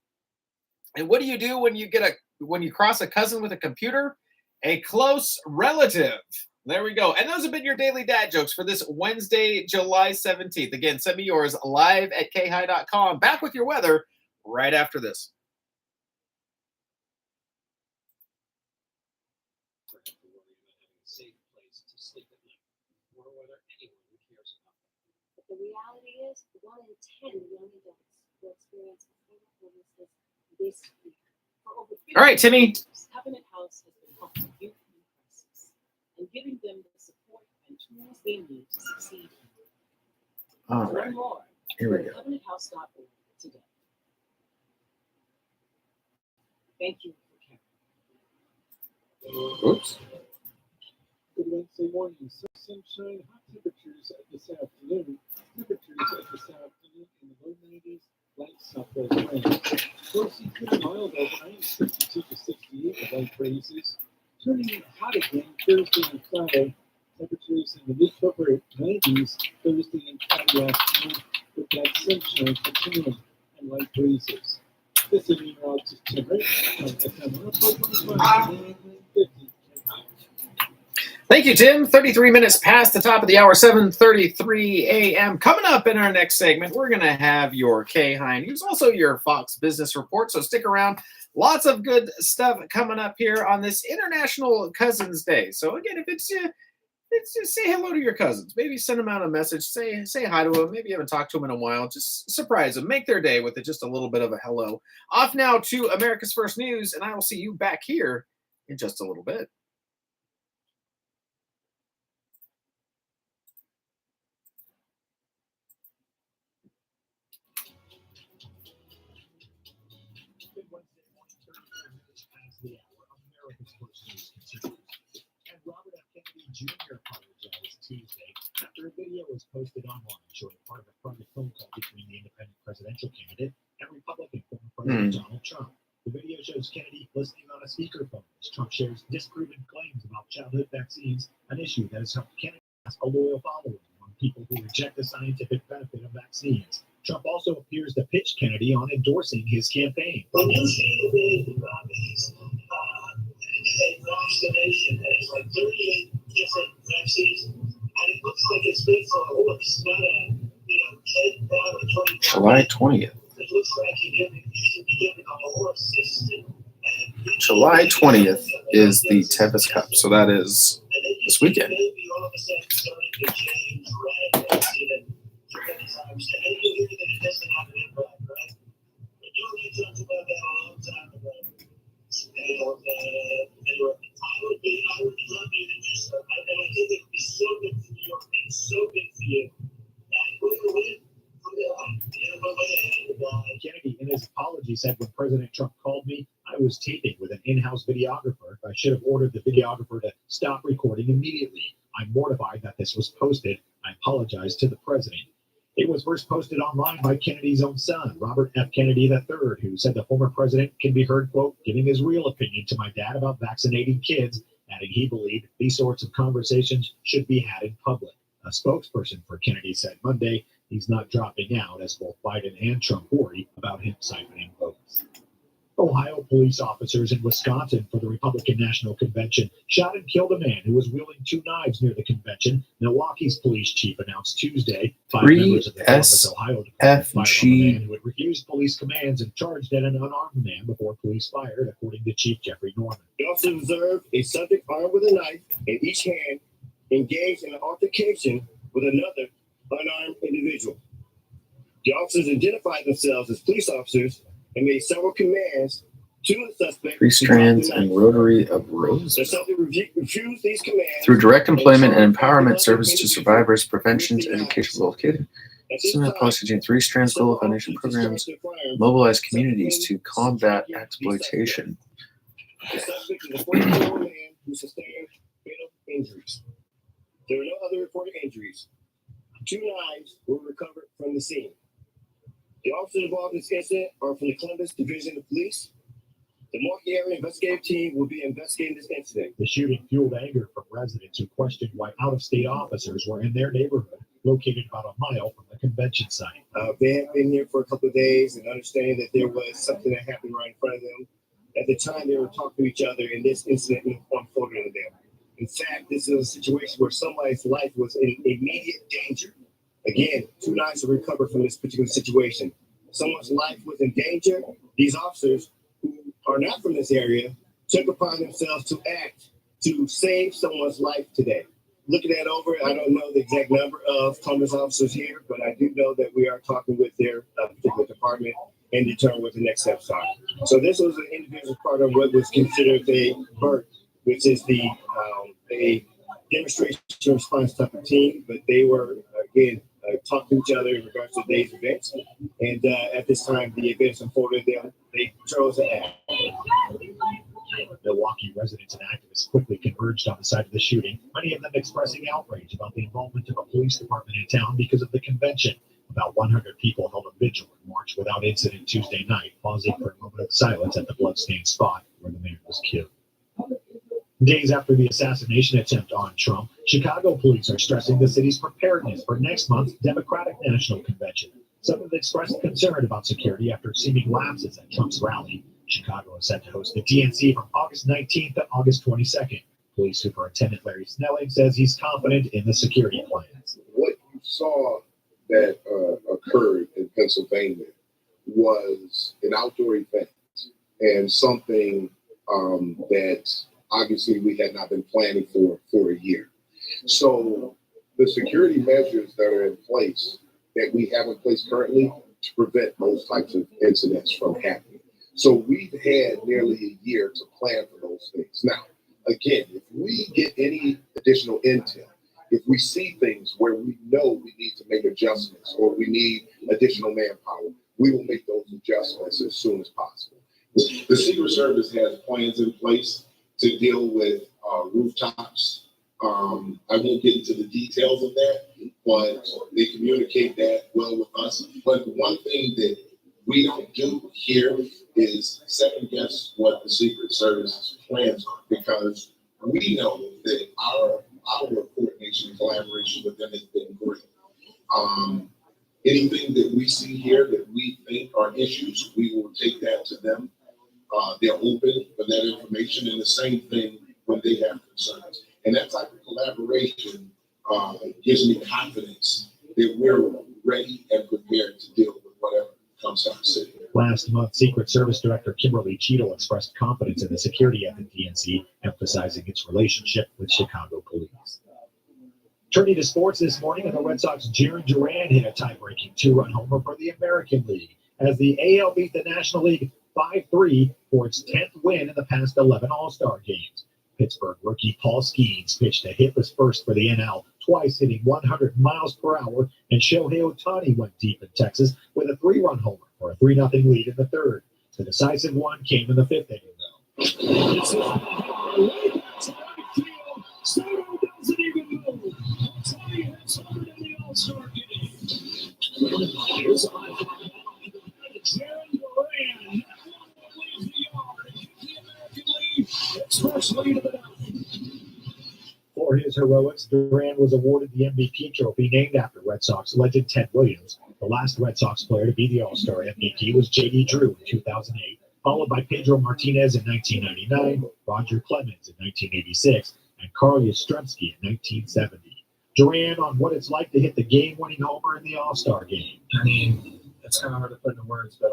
And what do you do when you cross a cousin with a computer? A close relative. There we go. And those have been your daily dad jokes for this Wednesday, July 17th. Again, send me yours live at KAHI.com. Back with your weather right after this. But the reality is, 1 in 10 young adults will experience homelessness this year. For over 50 All right, Timmy. years, Covenant House has been helping youth in crisis and giving them the support and tools they need to succeed. All To right. learn more, Here we go to go. covenanthouse.org today. Thank you for caring. Oops. Good Wednesday morning. Sunshine, hot temperatures this afternoon. Temperatures this afternoon in the low 90s, light southwest winds. Mostly pretty mild overnight, 62 to 68 with light breezes. Turning hot again Thursday and Friday. Temperatures in the mid to upper 90s Thursday and Friday afternoon with that sunshine continuing and light breezes. This is meteorologist Tim Ray on FM 104.5 50. Thank you, Tim. 33 minutes past the top of the hour, 7:33 a.m. Coming up in our next segment, we're going to have your KAHI News, also your Fox Business Report. So stick around. Lots of good stuff coming up here on this International Cousins Day. So again, if it's just say hello to your cousins. Maybe send them out a message. Say hi to them. Maybe you haven't talked to them in a while. Just surprise them. Make their day with just a little bit of a hello. Off now to America's First News, and I will see you back here in just a little bit. Good Wednesday morning, 34 minutes past the hour. America's First News continues. And Robert F. Kennedy Jr. apologized Tuesday after a video was posted online showing part of a private phone call between the independent presidential candidate and Republican former President Donald Trump. The video shows Kennedy listening on a speakerphone as Trump shares disproven claims about childhood vaccines, an issue that has helped Kennedy amass a loyal following among people who reject the scientific benefit of vaccines. Trump also appears to pitch Kennedy on endorsing his campaign. When you see the video about these vaccination, and it's like 38 different vaccines, and it looks like it's good for a horse, not a 10 pound or 20 pound. July 20th. It looks like you should be giving on a horse. July 20th is the Tevis Cup, so that is this weekend. Maybe all of a sudden started to change, right? And you hear that it doesn't have an impact, right? But you already talked about that a long time ago. Anyway, I would love you to do so. And I think it would be so good for you and so good for you. And we're going to win. Kennedy, in his apology, said when President Trump called me, I was taping with an in-house videographer. I should have ordered the videographer to stop recording immediately. I'm mortified that this was posted. I apologize to the president. It was first posted online by Kennedy's own son, Robert F. Kennedy III, who said the former president can be heard, quote, giving his real opinion to my dad about vaccinating kids, adding he believed these sorts of conversations should be had in public. A spokesperson for Kennedy said Monday he's not dropping out as both Biden and Trump worry about him siphoning votes. Ohio police officers in Wisconsin for the Republican National Convention shot and killed a man who was wielding 2 knives near the convention. Milwaukee's police chief announced Tuesday 5 members of the Columbus, Ohio Department fired on the man who had refused police commands and charged at an unarmed man before police fired, according to Chief Jeffrey Norman. We also observed a subject armed with a knife in each hand engaged in an altercation with another unarmed individual. The officers identified themselves as police officers and made several commands to the suspect. 3 strands and rotary of rose. The subject refused these commands through direct employment and empowerment service to survivors, prevention, education, well-educated. Policy 3 strands global foundation programs mobilize communities to combat exploitation. The suspect is a 44-year-old man who sustained fatal injuries. There were no other reported injuries. 2 knives were recovered from the scene. The officers involved in this incident are from the Columbus Division of Police. The Milwaukee Area Investigative Team will be investigating this incident. The shooting fueled anger from residents who questioned why out-of-state officers were in their neighborhood, located about a mile from the convention site. They had been here for a couple of days and understanding that there was something that happened right in front of them. At the time, they were talking to each other, and this incident unfolded to them. In fact, this is a situation where somebody's life was in immediate danger. Again, 2 knives have recovered from this particular situation. Someone's life was in danger. These officers, who are not from this area, took upon themselves to act to save someone's life today. Looking that over, I don't know the exact number of Columbus officers here, but I do know that we are talking with their particular department and determine what the next steps are. So this was an individual part of what was considered a BERT, which is a demonstration response type of team, but they were, again, talking to each other in regards to today's events. And at this time, the events unfolded, they chose to act. Milwaukee residents and activists quickly converged on the side of the shooting, many of them expressing outrage about the involvement of a police department in town because of the convention. About 100 people held a vigil and marched without incident Tuesday night, pausing for a moment of silence at the bloodstained spot where the man was killed. Days after the assassination attempt on Trump, Chicago police are stressing the city's preparedness for next month's Democratic National Convention. Some have expressed concern about security after seeming lapses at Trump's rally. Chicago is set to host the DNC from August 19th to August 22nd. Police Superintendent Larry Snelling says he's confident in the security plans. What you saw that occurred in Pennsylvania was an outdoor event and something that obviously we had not been planning for a year. So the security measures that are in place, that we have in place currently, to prevent those types of incidents from happening. So we've had nearly a year to plan for those things. Now, again, if we get any additional intel, if we see things where we know we need to make adjustments or we need additional manpower, we will make those adjustments as soon as possible. The Secret Service has plans in place to deal with rooftops. I won't get into the details of that, but they communicate that well with us. But the one thing that we don't do here is second guess what the Secret Service's plans are, because we know that our coordination and collaboration with them has been great. Anything that we see here that we think are issues, we will take that to them. They're open for that information, and the same thing when they have concerns. And that type of collaboration gives me confidence that we're ready and prepared to deal with whatever comes to our city. Last month, Secret Service Director Kimberly Cheadle expressed confidence in the security at the DNC, emphasizing its relationship with Chicago police. Turning to sports this morning, and the Red Sox Jarren Duran hit a tie-breaking 2-run homer for the American League as the AL beat the National League 5-3 for its 10th win in the past 11 All-Star games. Pittsburgh rookie Paul Skeens pitched a hitless first for the NL, twice hitting 100 miles per hour, and Shohei Ohtani went deep in Texas with a 3-run homer for a 3-0 lead in the third. The decisive one came in the 5th inning, though. Soto doesn't even move. Ohtani hits hard in the All-Star game. Here's Jarren Duran. Leaves the yard. The American League. Its first lead of the night. For his heroics, Duran was awarded the MVP trophy named after Red Sox legend Ted Williams. The last Red Sox player to be the All-Star MVP was J.D. Drew in 2008, followed by Pedro Martinez in 1999, Roger Clemens in 1986, and Carl Yastrzemski in 1970. Duran on what it's like to hit the game-winning homer in the All-Star game. I mean, it's kind of hard to put into words, but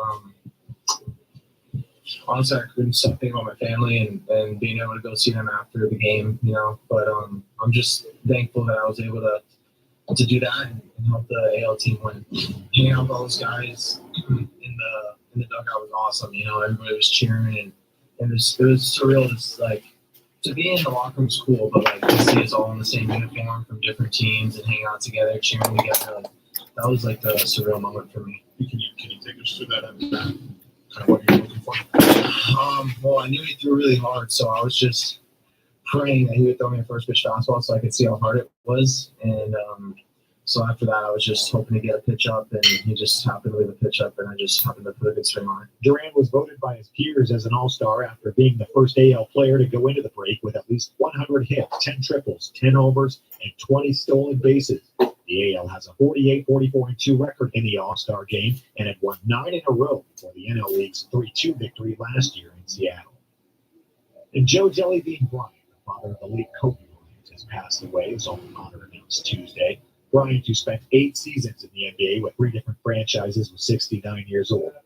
honestly, I couldn't stop thinking about my family and being able to go see them after the game, you know. But I'm just thankful that I was able to do that and help the AL team win. Hanging out with all those guys in the dugout was awesome. You know, everybody was cheering and it was surreal. It's like, to be in the locker room is cool, but like to see us all in the same uniform from different teams and hang out together, cheering together, like, that was like a surreal moment for me. Can you take us through that kind of what you're looking for? Well, I knew he threw really hard, so I was just praying that he would throw me a first pitch fastball so I could see how hard it was. And so after that, I was just hoping to get a pitch up, and he just happened to leave a pitch up, and I just happened to put a good swing on it. Duran was voted by his peers as an all-star after being the first AL player to go into the break with at least 100 hits, 10 triples, 10 homers, and 20 stolen bases. The AL has a 48-44-2 record in the All-Star game and had won 9 in a row before the NL League's 3-2 victory last year in Seattle. And Joe Jellybean Bryant, the father of the late Kobe has passed away, his alma mater announced Tuesday. Bryant, who spent 8 seasons in the NBA with 3 different franchises, was 69 years old. The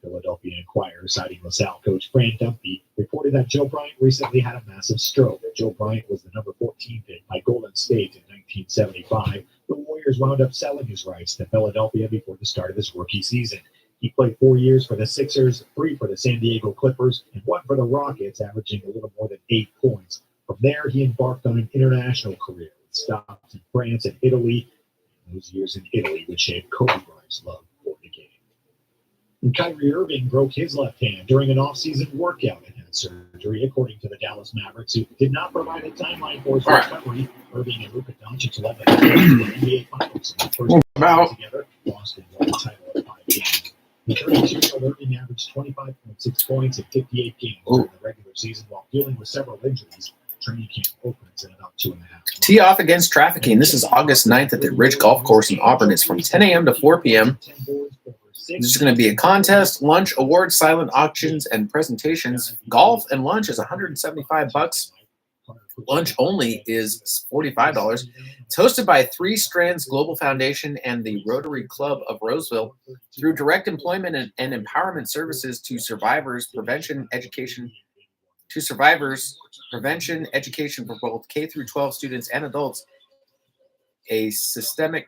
Philadelphia Inquirer, citing LaSalle coach Fran Dumpy, reported that Joe Bryant recently had a massive stroke. Joe Bryant was the number 14 pick by Golden State in 1975. The Warriors wound up selling his rights to Philadelphia before the start of his rookie season. He played 4 years for the Sixers, 3 for the San Diego Clippers, and 1 for the Rockets, averaging a little more than 8 points. From there, he embarked on an international career with stops in France and Italy. Those years in Italy would shape Kobe Bryant's love for the game. And Kyrie Irving broke his left hand during an off-season workout and had surgery, according to the Dallas Mavericks, who did not provide a timeline for his recovery. Irving and Luka Doncic led the NBA Finals in the first round together, lost and won the title in 5 games. The 32-year-old Irving averaged 25.6 points in 58 games during the regular season while dealing with several injuries. Training camp opens in about 2.5 months. Tee off against trafficking. This is August 9th at the Ridge Golf Course in Auburn. It's from 10 a.m. to 4 p.m. This is going to be a contest, lunch, awards, silent auctions, and presentations. Golf and lunch is $175. Lunch only is $45. It's hosted by 3 Strands Global Foundation and the Rotary Club of Roseville through direct employment and empowerment services to survivors, prevention education for both K through 12 students and adults, a systemic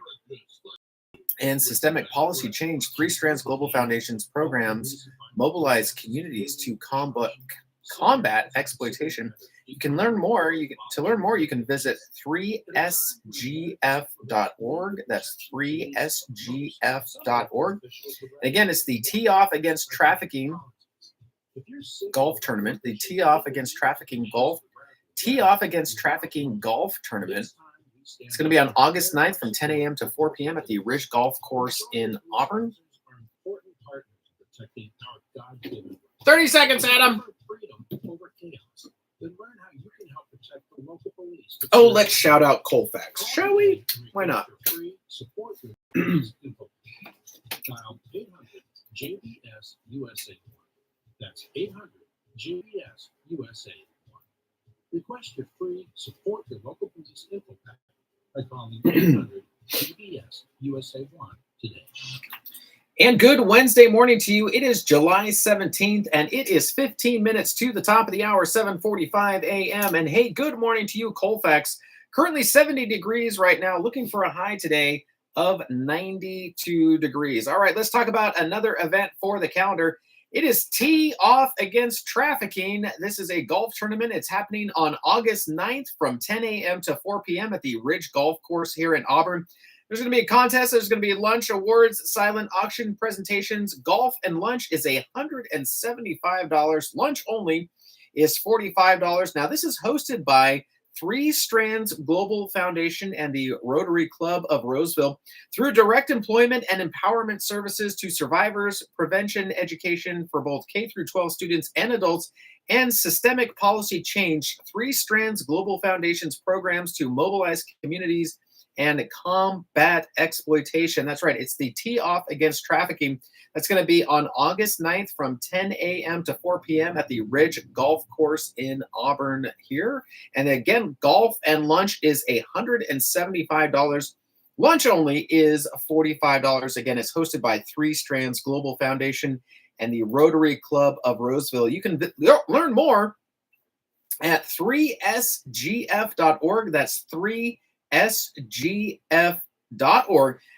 policy change. 3 Strands Global Foundation's programs mobilize communities to combat exploitation. You can learn more. To learn more, you can visit 3sgf.org. That's 3sgf.org. Again, it's the Tee Off Against Trafficking golf tournament. The Tee Off Against Trafficking golf tournament. It's going to be on August 9th from 10 a.m. to 4 p.m. at the Ridge Golf Course in Auburn. 30 seconds, Adam. Oh, let's shout out Colfax, shall we? Why not? Dial 800-JBS USA 1. That's 800-JBS USA 1. Request your free Support Your Local Police info pack by calling 800-JBS USA 1 today. And good Wednesday morning to you. It is July 17th, and it is 15 minutes to the top of the hour, 7:45 a.m. And hey, good morning to you, Colfax. Currently 70 degrees right now, looking for a high today of 92 degrees. All right, let's talk about another event for the calendar. It is Tee Off Against Trafficking. This is a golf tournament. It's happening on August 9th from 10 a.m. to 4 p.m. at the Ridge Golf Course here in Auburn. There's going to be a contest. There's going to be lunch, awards, silent auction, presentations. Golf and lunch is $175. Lunch only is $45. Now, this is hosted by 3 Strands Global Foundation and the Rotary Club of Roseville through direct employment and empowerment services to survivors, prevention education for both K through 12 students and adults, and systemic policy change. 3 Strands Global Foundation's programs to mobilize communities and combat exploitation. That's right. It's the Tee Off Against Trafficking. That's going to be on August 9th from 10 a.m. to 4 p.m. at the Ridge Golf Course in Auburn here. And again, golf and lunch is $175. Lunch only is $45. Again, it's hosted by 3 Strands Global Foundation and the Rotary Club of Roseville. You can learn more at 3sgf.org. That's 3sgf.org.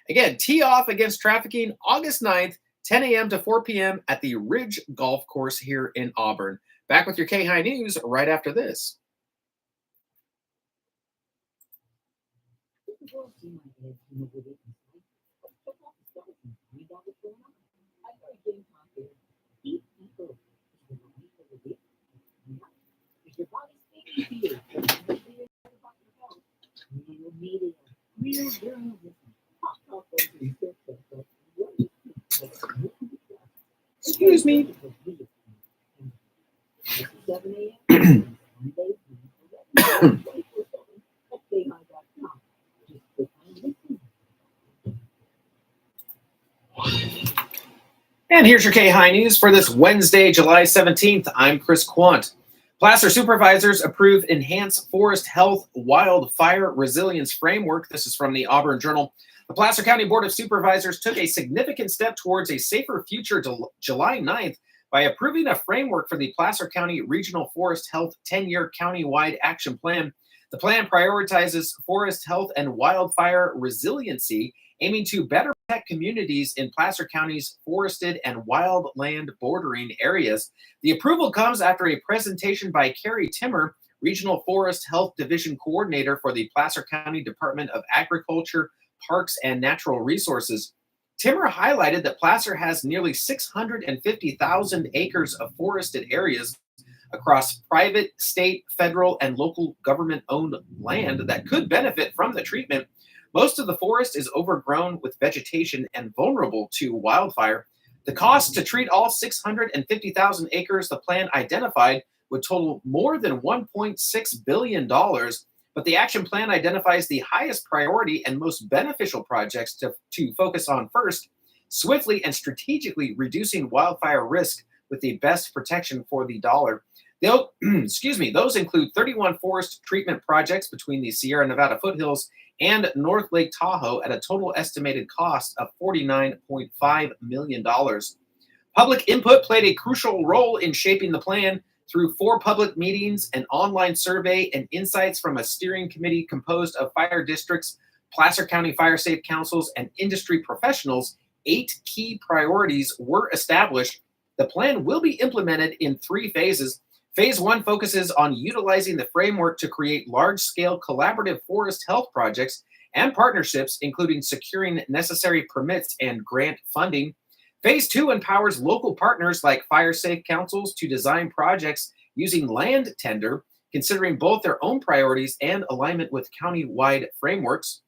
Again, Tee Off Against Trafficking, August 9th, 10 a.m. to 4 p.m. at the Ridge Golf Course here in Auburn. Back with your KAHI News right after this. Excuse me. And here's your KAHI News for this Wednesday, July 17th. I'm Chris Quant. Placer supervisors approve enhanced forest health wildfire resilience framework. This is from the Auburn Journal. The Placer County Board of Supervisors took a significant step towards a safer future July 9th by approving a framework for the Placer County Regional Forest Health 10-year countywide action plan. The plan prioritizes forest health and wildfire resiliency, aiming to better protect communities in Placer County's forested and wildland bordering areas. The approval comes after a presentation by Carrie Timmer, Regional Forest Health Division Coordinator for the Placer County Department of Agriculture, Parks, and Natural Resources. Timmer highlighted that Placer has nearly 650,000 acres of forested areas across private, state, federal, and local government-owned land that could benefit from the treatment. Most of the forest is overgrown with vegetation and vulnerable to wildfire. The cost to treat all 650,000 acres the plan identified would total more than $1.6 billion, but the action plan identifies the highest priority and most beneficial projects to focus on first, swiftly and strategically reducing wildfire risk with the best protection for the dollar. Those include 31 forest treatment projects between the Sierra Nevada foothills and North Lake Tahoe at a total estimated cost of $49.5 million. Public input played a crucial role in shaping the plan through 4 public meetings, an online survey, and insights from a steering committee composed of fire districts, Placer County Fire Safe Councils, and industry professionals. 8 key priorities were established. The plan will be implemented in 3 phases. Phase 1 focuses on utilizing the framework to create large-scale collaborative forest health projects and partnerships, including securing necessary permits and grant funding. Phase 2 empowers local partners like fire safe councils to design projects using land tender, considering both their own priorities and alignment with county-wide frameworks.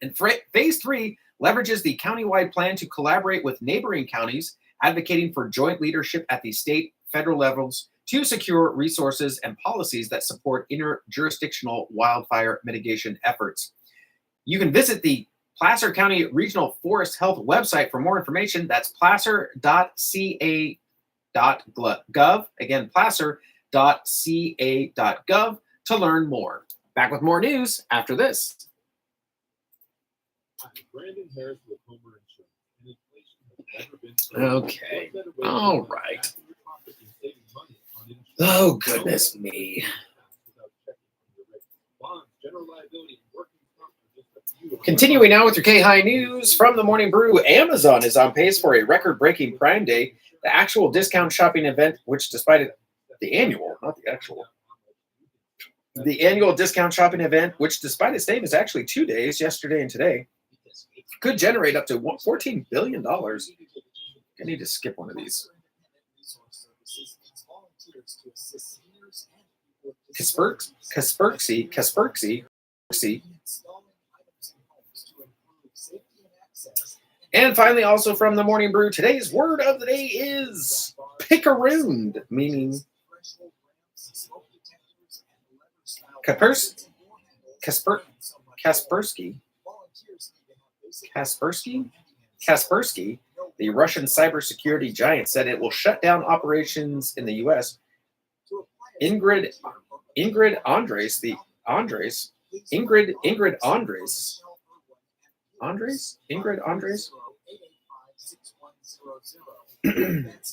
And Phase 3 leverages the county-wide plan to collaborate with neighboring counties, advocating for joint leadership at the state, federal levels to secure resources and policies that support interjurisdictional wildfire mitigation efforts. You can visit the Placer County Regional Forest Health website for more information. That's placer.ca.gov. Again, placer.ca.gov to learn more. Back with more news after this. Brandon Harris with Homer Insurance. Okay. All right. Oh, goodness me. Continuing now with your KAHI news from the Morning Brew, Amazon is on pace for a record-breaking Prime Day, the actual discount shopping event, which despite it, the annual discount shopping event, which despite its name is actually 2 days, yesterday and today, could generate up to $14 billion. I need to skip one of these. Kaspersky. And finally, also from the Morning Brew, today's word of the day is picarooned, meaning Kaspersky, the Russian cybersecurity giant, said it will shut down operations in the U.S. Ingrid Andres. That's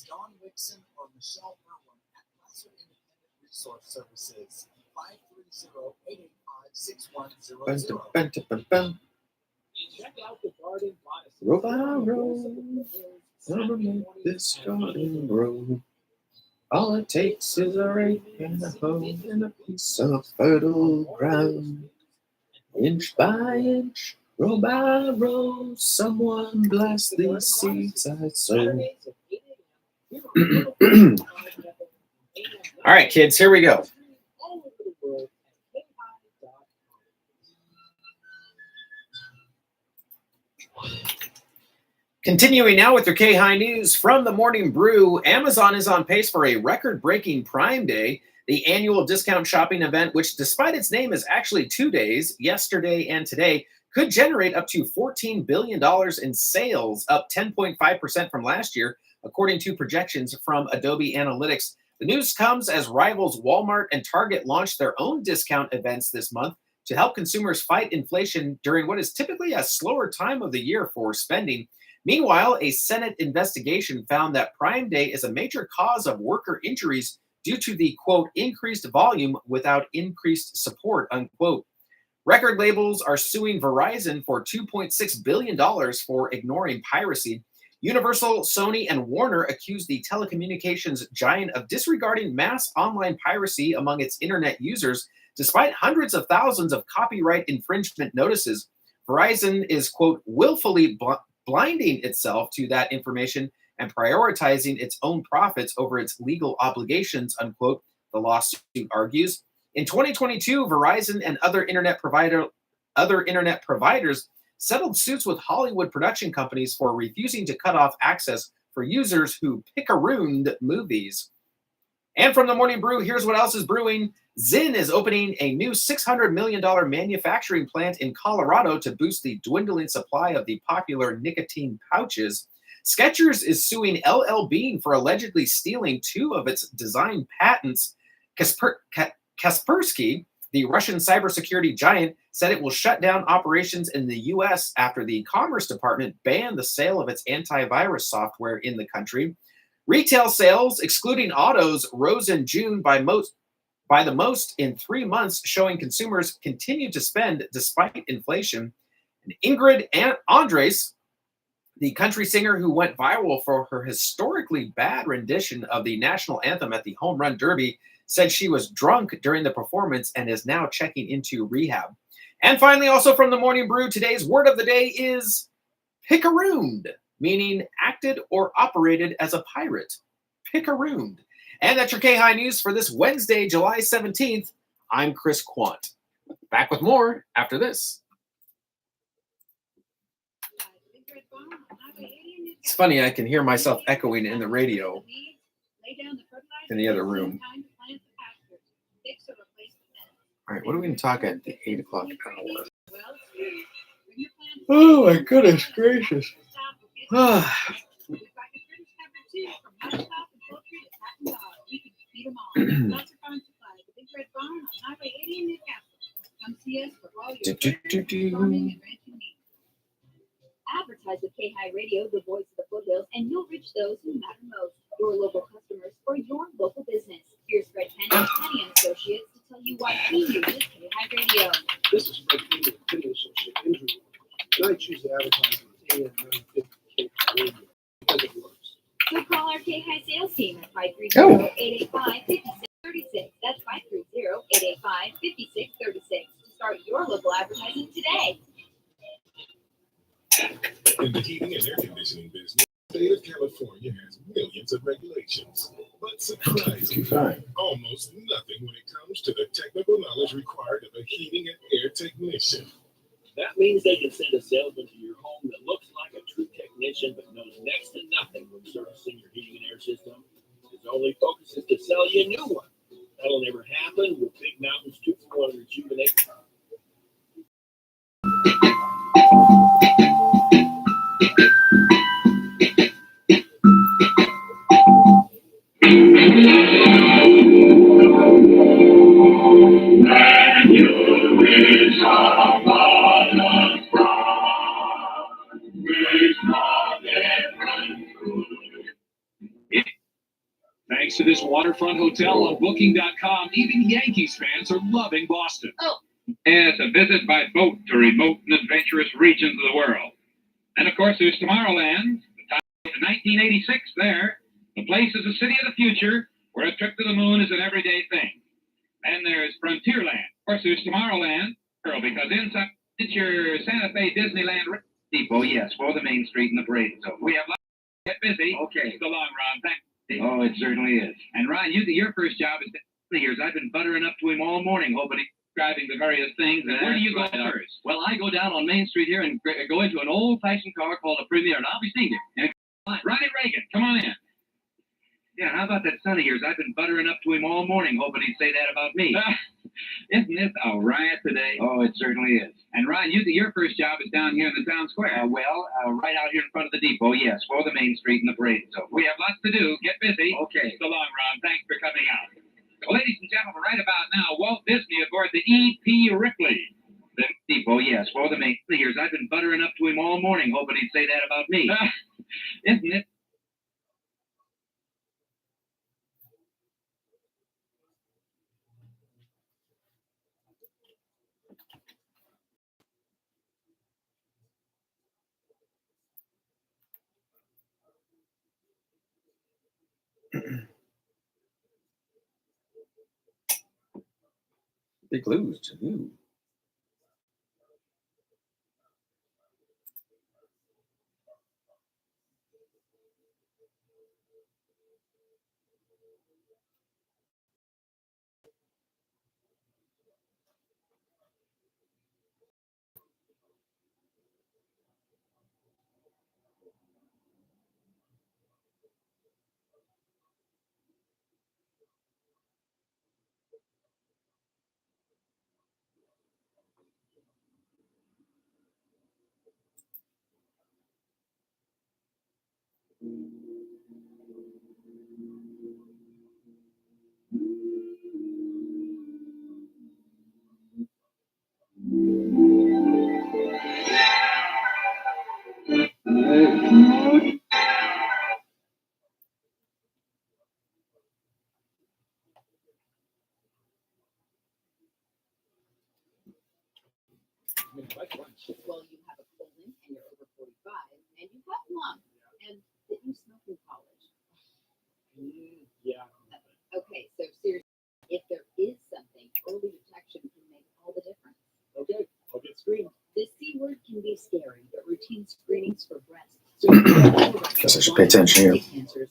Dawn Wixon or Michelle Irwin at Placer Independent Resource Services, 530-885-6100. Check out the garden goddess. Roll, this garden grow. All it takes is a rake and a hoe and a piece of fertile ground. Inch by inch, row by row, someone bless these seeds I sow. All right, kids, here we go. Continuing now with your KAHI news from the Morning Brew, Amazon is on pace for a record-breaking Prime Day, the annual discount shopping event, which despite its name is actually 2 days, yesterday and today, could generate up to $14 billion in sales, up 10.5% from last year, according to projections from Adobe Analytics. The news comes as rivals Walmart and Target launched their own discount events this month to help consumers fight inflation during what is typically a slower time of the year for spending. Meanwhile, a Senate investigation found that Prime Day is a major cause of worker injuries due to the, quote, increased volume without increased support, unquote. Record labels are suing Verizon for $2.6 billion for ignoring piracy. Universal, Sony, and Warner accused the telecommunications giant of disregarding mass online piracy among its internet users, despite hundreds of thousands of copyright infringement notices. Verizon is, quote, willfully blinding itself to that information and prioritizing its own profits over its legal obligations, unquote, the lawsuit argues. In 2022, Verizon and other internet providers settled suits with Hollywood production companies for refusing to cut off access for users who pickarooned movies. And from the Morning Brew, here's what else is brewing. Zyn is opening a new $600 million manufacturing plant in Colorado to boost the dwindling supply of the popular nicotine pouches. Skechers is suing LL Bean for allegedly stealing 2 of its design patents. Kaspersky, the Russian cybersecurity giant, said it will shut down operations in the U.S. after the Commerce Department banned the sale of its antivirus software in the country. Retail sales, excluding autos, rose in June by the most in 3 months, showing consumers continue to spend despite inflation. And Ingrid Andres, the country singer who went viral for her historically bad rendition of the national anthem at the Home Run Derby, said she was drunk during the performance and is now checking into rehab. And finally, also from the Morning Brew, today's word of the day is pickarooned, meaning acted or operated as a pirate. Pickarooned. And that's your KAHI News for this Wednesday, July 17th. I'm Chris Quant. Back with more after this. It's funny, I can hear myself echoing in the radio in the other room. All right, what are we going to talk at the 8 o'clock hour? Oh, my goodness gracious. Advertise with KAHI Radio, the voice of the foothills, and you'll reach those who matter most, your local customers or your local business. Here's Fred Penny, Penny & Associates, to tell you why he uses KAHI Radio. This is Fred Penny with Penny Associates Injury, and I choose to advertise with AM 950 KAHI Radio because it works. So call our KAHI sales team at 530-885-5636. That's 530-885-5636 to start your local advertising today. In the heating and air conditioning business, the state of California has millions of regulations, but surprisingly, almost nothing when it comes to the technical knowledge required of a heating and air technician. That means they can send a salesman to your home that looks like a true technician but knows next to nothing when servicing your heating and air system. His only focus is to sell you a new one. That'll never happen with Big Mountain's 2-for-1 Rejuvenate. Thanks to this waterfront hotel on Booking.com, even Yankees fans are loving Boston. Oh, and it's a visit by boat to remote and adventurous regions of the world. And of course, there's Tomorrowland. The time is 1986 there. The place is a city of the future where a trip to the moon is an everyday thing. And there's Frontierland. Of course, there's Tomorrowland, because inside it's your Santa Fe Disneyland Depot, yes, for the Main Street and the parade. So we have lots to get busy. Okay. It's a long run. Thanks. Oh, it certainly is. And Ryan, your first job is 20 years. I've been buttering up to him all morning, hoping he's driving the various things. And where do you go first? Well, I go down on Main Street here and go into an old-fashioned car called a Premier, and I'll be seeing you. Ronnie Reagan, come on in. Yeah, how about that son of yours? I've been buttering up to him all morning, hoping he'd say that about me. Isn't this a riot today? Oh, it certainly is. And Ron, your first job is down here in the town square. Right out here in front of the depot, yes, for the main street and the parade. So we have lots to do. Get busy. Okay. So long, Ron. Thanks for coming out. Well, ladies and gentlemen, right about now, Walt Disney aboard the E.P. Ripley. The depot, yes, for the main years. I've been buttering up to him all morning, hoping he'd say that about me. Isn't it? Big lose. Ooh. Well, you have a colon and you're over 45 and you have lung. And did you smoke in college? Yeah. Okay, so seriously, if there is something, early detection can make all the difference. Okay, I'll get screened. The C word can be scary, but routine screenings for breast, Guess I should pay attention here. cancers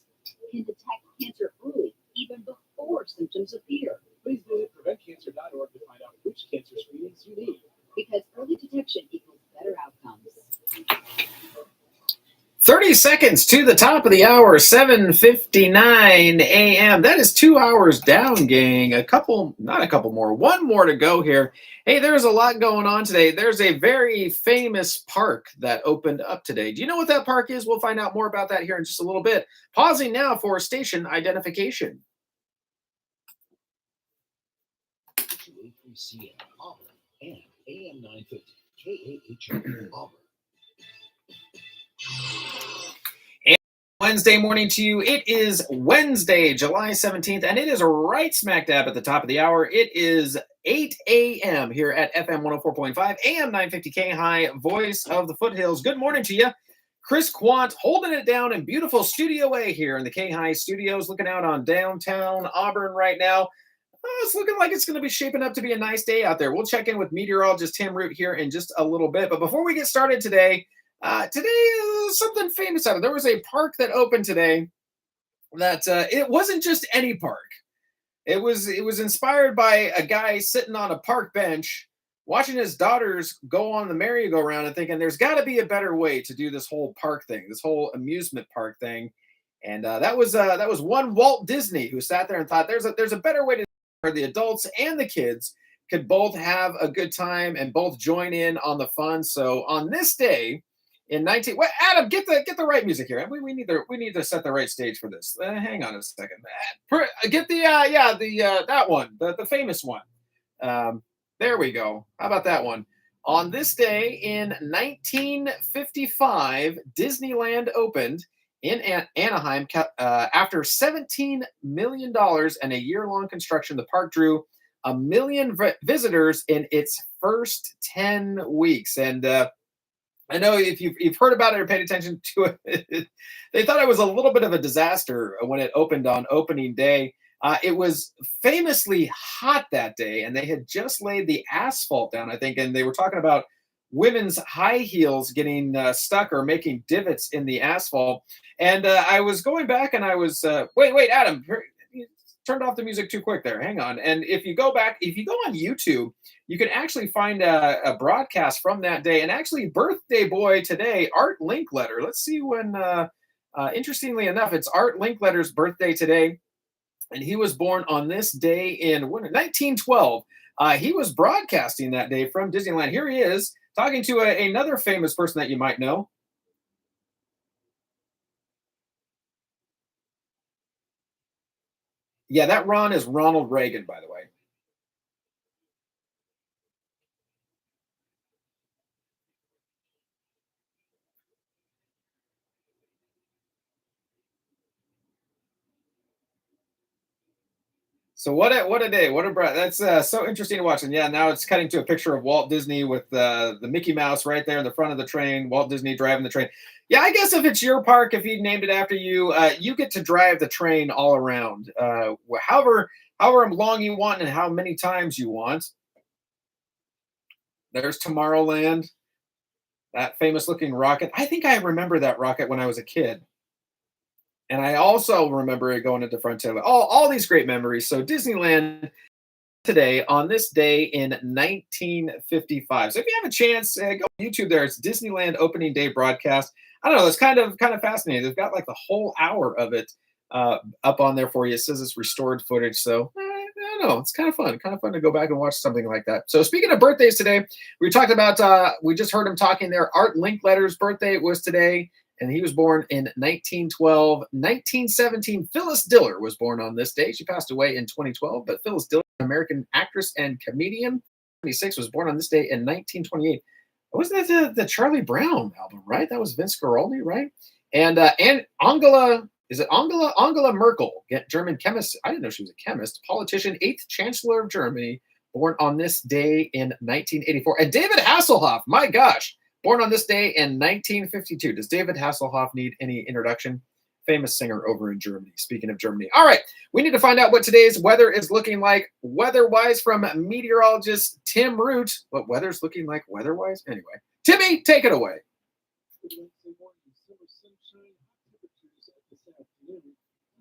can detect cancer early, even before symptoms appear. Please visit preventcancer.org to find out which cancer screenings you need. Because early detection equals better outcomes. 30 seconds to the top of the hour, 7:59 a.m. That is 2 hours down, gang. One more to go here. Hey, there's a lot going on today. There's a very famous park that opened up today. Do you know what that park is? We'll find out more about that here in just a little bit. Pausing now for station identification. WAPCN Auburn and AM 950 KAHI Auburn. And Wednesday morning to you. It is Wednesday, July 17th, and it is right smack dab at the top of the hour. It is 8 a.m. here at FM 104.5, AM 950 KAHI, voice of the foothills. Good morning to you. Chris Quant holding it down in beautiful Studio A here in the KAHI studios, looking out on downtown Auburn right now. It's looking like it's going to be shaping up to be a nice day out there. We'll check in with meteorologist Tim Root here in just a little bit. But before we get started today something famous out of there was a park that opened today that it wasn't just any park. It was inspired by a guy sitting on a park bench watching his daughters go on the merry-go-round and thinking there's got to be a better way to do this whole park thing, this whole amusement park thing. And that was one Walt Disney who sat there and thought there's a better way to where the adults and the kids could both have a good time and both join in on the fun. So on this day in Adam, get the right music here. We need to set the right stage for this. Hang on a second. Get that one, the famous one. There we go. How about that one? On this day in 1955, Disneyland opened in Anaheim. After $17 million and a year-long construction, the park drew 1 million visitors in its first 10 weeks. And I know if you've heard about it or paid attention to it, they thought it was a little bit of a disaster when it opened on opening day. It was famously hot that day, and they had just laid the asphalt down, I think, and they were talking about women's high heels getting stuck or making divots in the asphalt. And I was going back and I was, wait, Adam, you turned off the music too quick there. Hang on. And if you go on YouTube, you can actually find a broadcast from that day. And actually, birthday boy today, Art Linkletter. Let's see when, interestingly enough, it's Art Linkletter's birthday today. And he was born on this day in 1912. He was broadcasting that day from Disneyland. Here he is talking to another famous person that you might know. Yeah, that Ron is Ronald Reagan, by the way. So what a day, what a breath. That's so interesting to watch. And yeah, now it's cutting to a picture of Walt Disney with the Mickey Mouse right there in the front of the train. Walt Disney driving the train. Yeah, I guess if it's your park, if he named it after you, you get to drive the train all around, however long you want and how many times you want. There's Tomorrowland, that famous looking rocket. I think I remember that rocket when I was a kid. And I also remember it going into Frontierland. All these great memories. So Disneyland today on this day in 1955. So if you have a chance, go on YouTube there. It's Disneyland opening day broadcast. I don't know. It's kind of fascinating. They've got like the whole hour of it up on there for you. It says it's restored footage. So I don't know. It's kind of fun. Kind of fun to go back and watch something like that. So speaking of birthdays today, we talked about, we just heard him talking there. Art Linkletter's birthday was today. And he was born in 1912. 1917, Phyllis Diller was born on this day. She passed away in 2012, but Phyllis Diller, American actress and comedian, 26, was born on this day in 1928. Wasn't that the Charlie Brown album, right? That was Vince Guaraldi, right? And Angela, is it Angela Merkel, German chemist. I didn't know she was a chemist. Politician, 8th Chancellor of Germany, born on this day in 1984. And David Hasselhoff, my gosh, born on this day in 1952. Does David Hasselhoff need any introduction? Famous singer over in Germany. Speaking of Germany. All right, we need to find out what today's weather is looking like weather-wise from meteorologist Tim Root. What weather's looking like weather-wise? Anyway, Timmy, take it away. Wednesday morning, summer sunshine, hot temperatures this afternoon.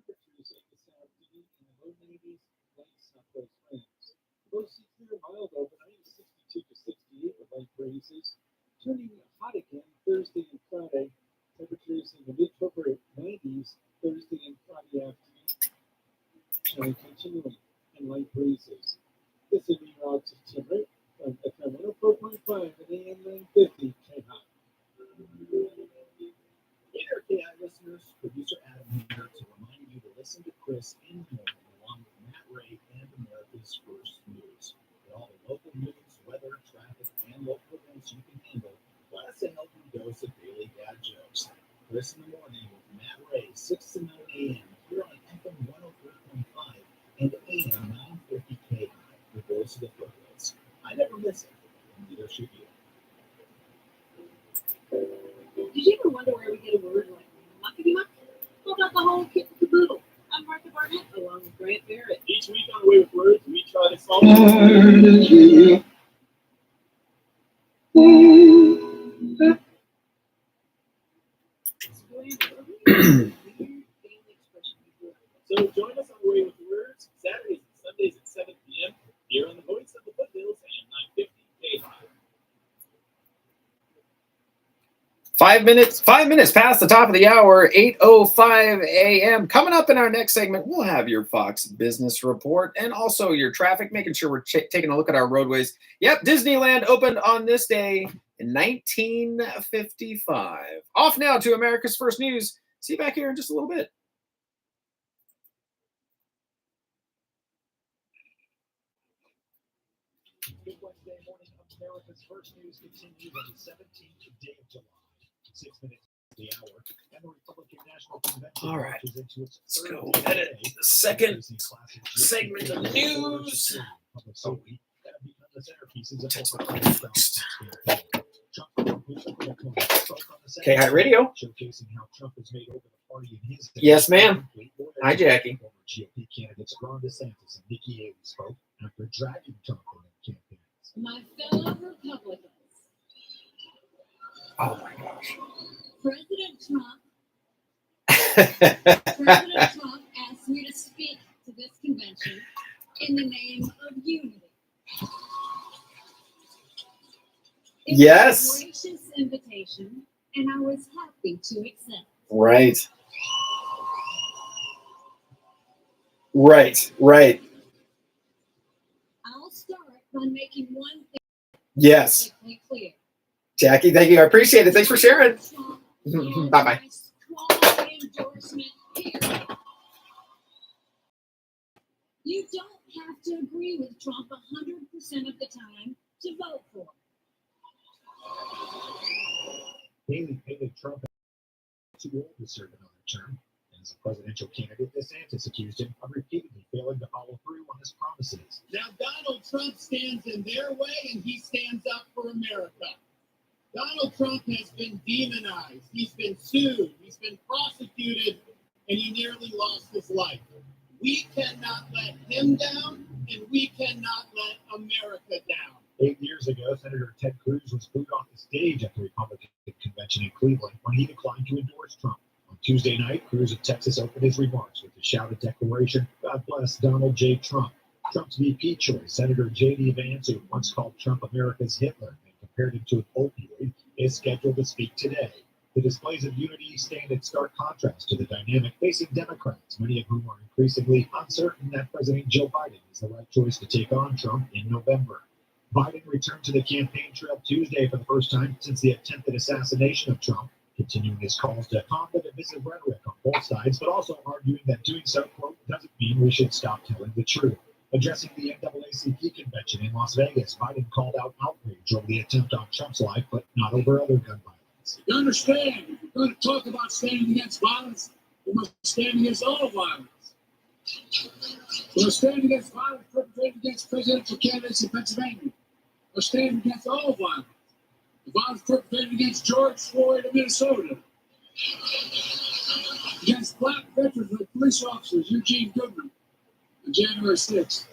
Temperatures this afternoon in the low 90s, light southwest winds. Mostly clear, mild overnight, 62 to 68 with light breezes. Turning hot again Thursday and Friday. Temperatures in the mid-to-upper 90s Thursday and Friday afternoon. Continuing in light breezes. This is meteorologist Tim Root from FM 104.5 and AM 950 KAHI. Hey there, KAHI listeners. Producer Adam here to remind you to listen to Chris in the morning along with Matt Ray and America's First News. With all the local news, weather, traffic, and local events you can handle, plus a healthy dose of daily dad jokes. Chris in the morning with Matt Ray, 6 to 9 a.m. here on FM 104.5 and AM 950 KAHI, the voice of the foothills. I never miss it, and neither should you. Did you ever wonder where we get a word like muckety muck? Well, got the whole kit and caboodle. I'm Martha Barnett along with Grant Barrett. Each week on Away with Words, we try to solve So join us on Away with Words, Saturdays and Sundays at 7 p.m. here on the voice of the foothills and 950 KAHI. 5 minutes past the top of the hour, 8:05 a.m. Coming up in our next segment, we'll have your Fox Business Report and also your traffic, making sure we're taking a look at our roadways. Yep, Disneyland opened on this day in 1955. Off now to America's First News. See you back here in just a little bit. Good Wednesday morning. America's First News continues on the 17th day of July. 6 minutes to the hour. And the Republican National Convention. All right. Let's go edit the second segment of news. KAHI Radio. Yes, ma'am. Hi, Jackie. GOP candidates Ron DeSantis and Nikki Haley spoke after dragging Trump in their campaigns. My fellow Republicans. Oh my gosh. President Trump asked me to speak to this convention in the name of unity. It Yes. was a gracious invitation, and I was happy to accept. Right. Right. I'll start by on making one thing Yes. clear. Jackie, thank you. I appreciate it. Thanks for sharing. Bye-bye. Strong endorsement here. You don't have to agree with Trump 100% of the time to vote for him. Haley painted Trump as too old to serve another term. As a presidential candidate, DeSantis accused him of repeatedly failing to follow through on his promises. Now, Donald Trump stands in their way, and he stands up for America. Donald Trump has been demonized. He's been sued. He's been prosecuted, and he nearly lost his life. We cannot let him down, and we cannot let America down. 8 years ago, Senator Ted Cruz was booed off the stage at the Republican convention in Cleveland when he declined to endorse Trump. On Tuesday night, Cruz of Texas opened his remarks with the shouted declaration, "God bless Donald J. Trump." Trump's VP choice, Senator J.D. Vance, who once called Trump America's Hitler and compared him to an opioid, is scheduled to speak today. The displays of unity stand in stark contrast to the dynamic facing Democrats, many of whom are increasingly uncertain that President Joe Biden is the right choice to take on Trump in November. Biden returned to the campaign trail Tuesday for the first time since the attempted assassination of Trump, continuing his calls to calm the divisive rhetoric on both sides, but also arguing that doing so, quote, doesn't mean we should stop telling the truth. Addressing the NAACP convention in Las Vegas, Biden called out outrage over the attempt on Trump's life, but not over other gun violence. You understand, if you're going to talk about standing against violence, you must stand against all violence. You must stand against violence perpetrated against presidential candidates in Pennsylvania. Or stand against all violence. The violence perpetrated against George Floyd in Minnesota. Against black veterans like police officers Eugene Goodman on January 6th.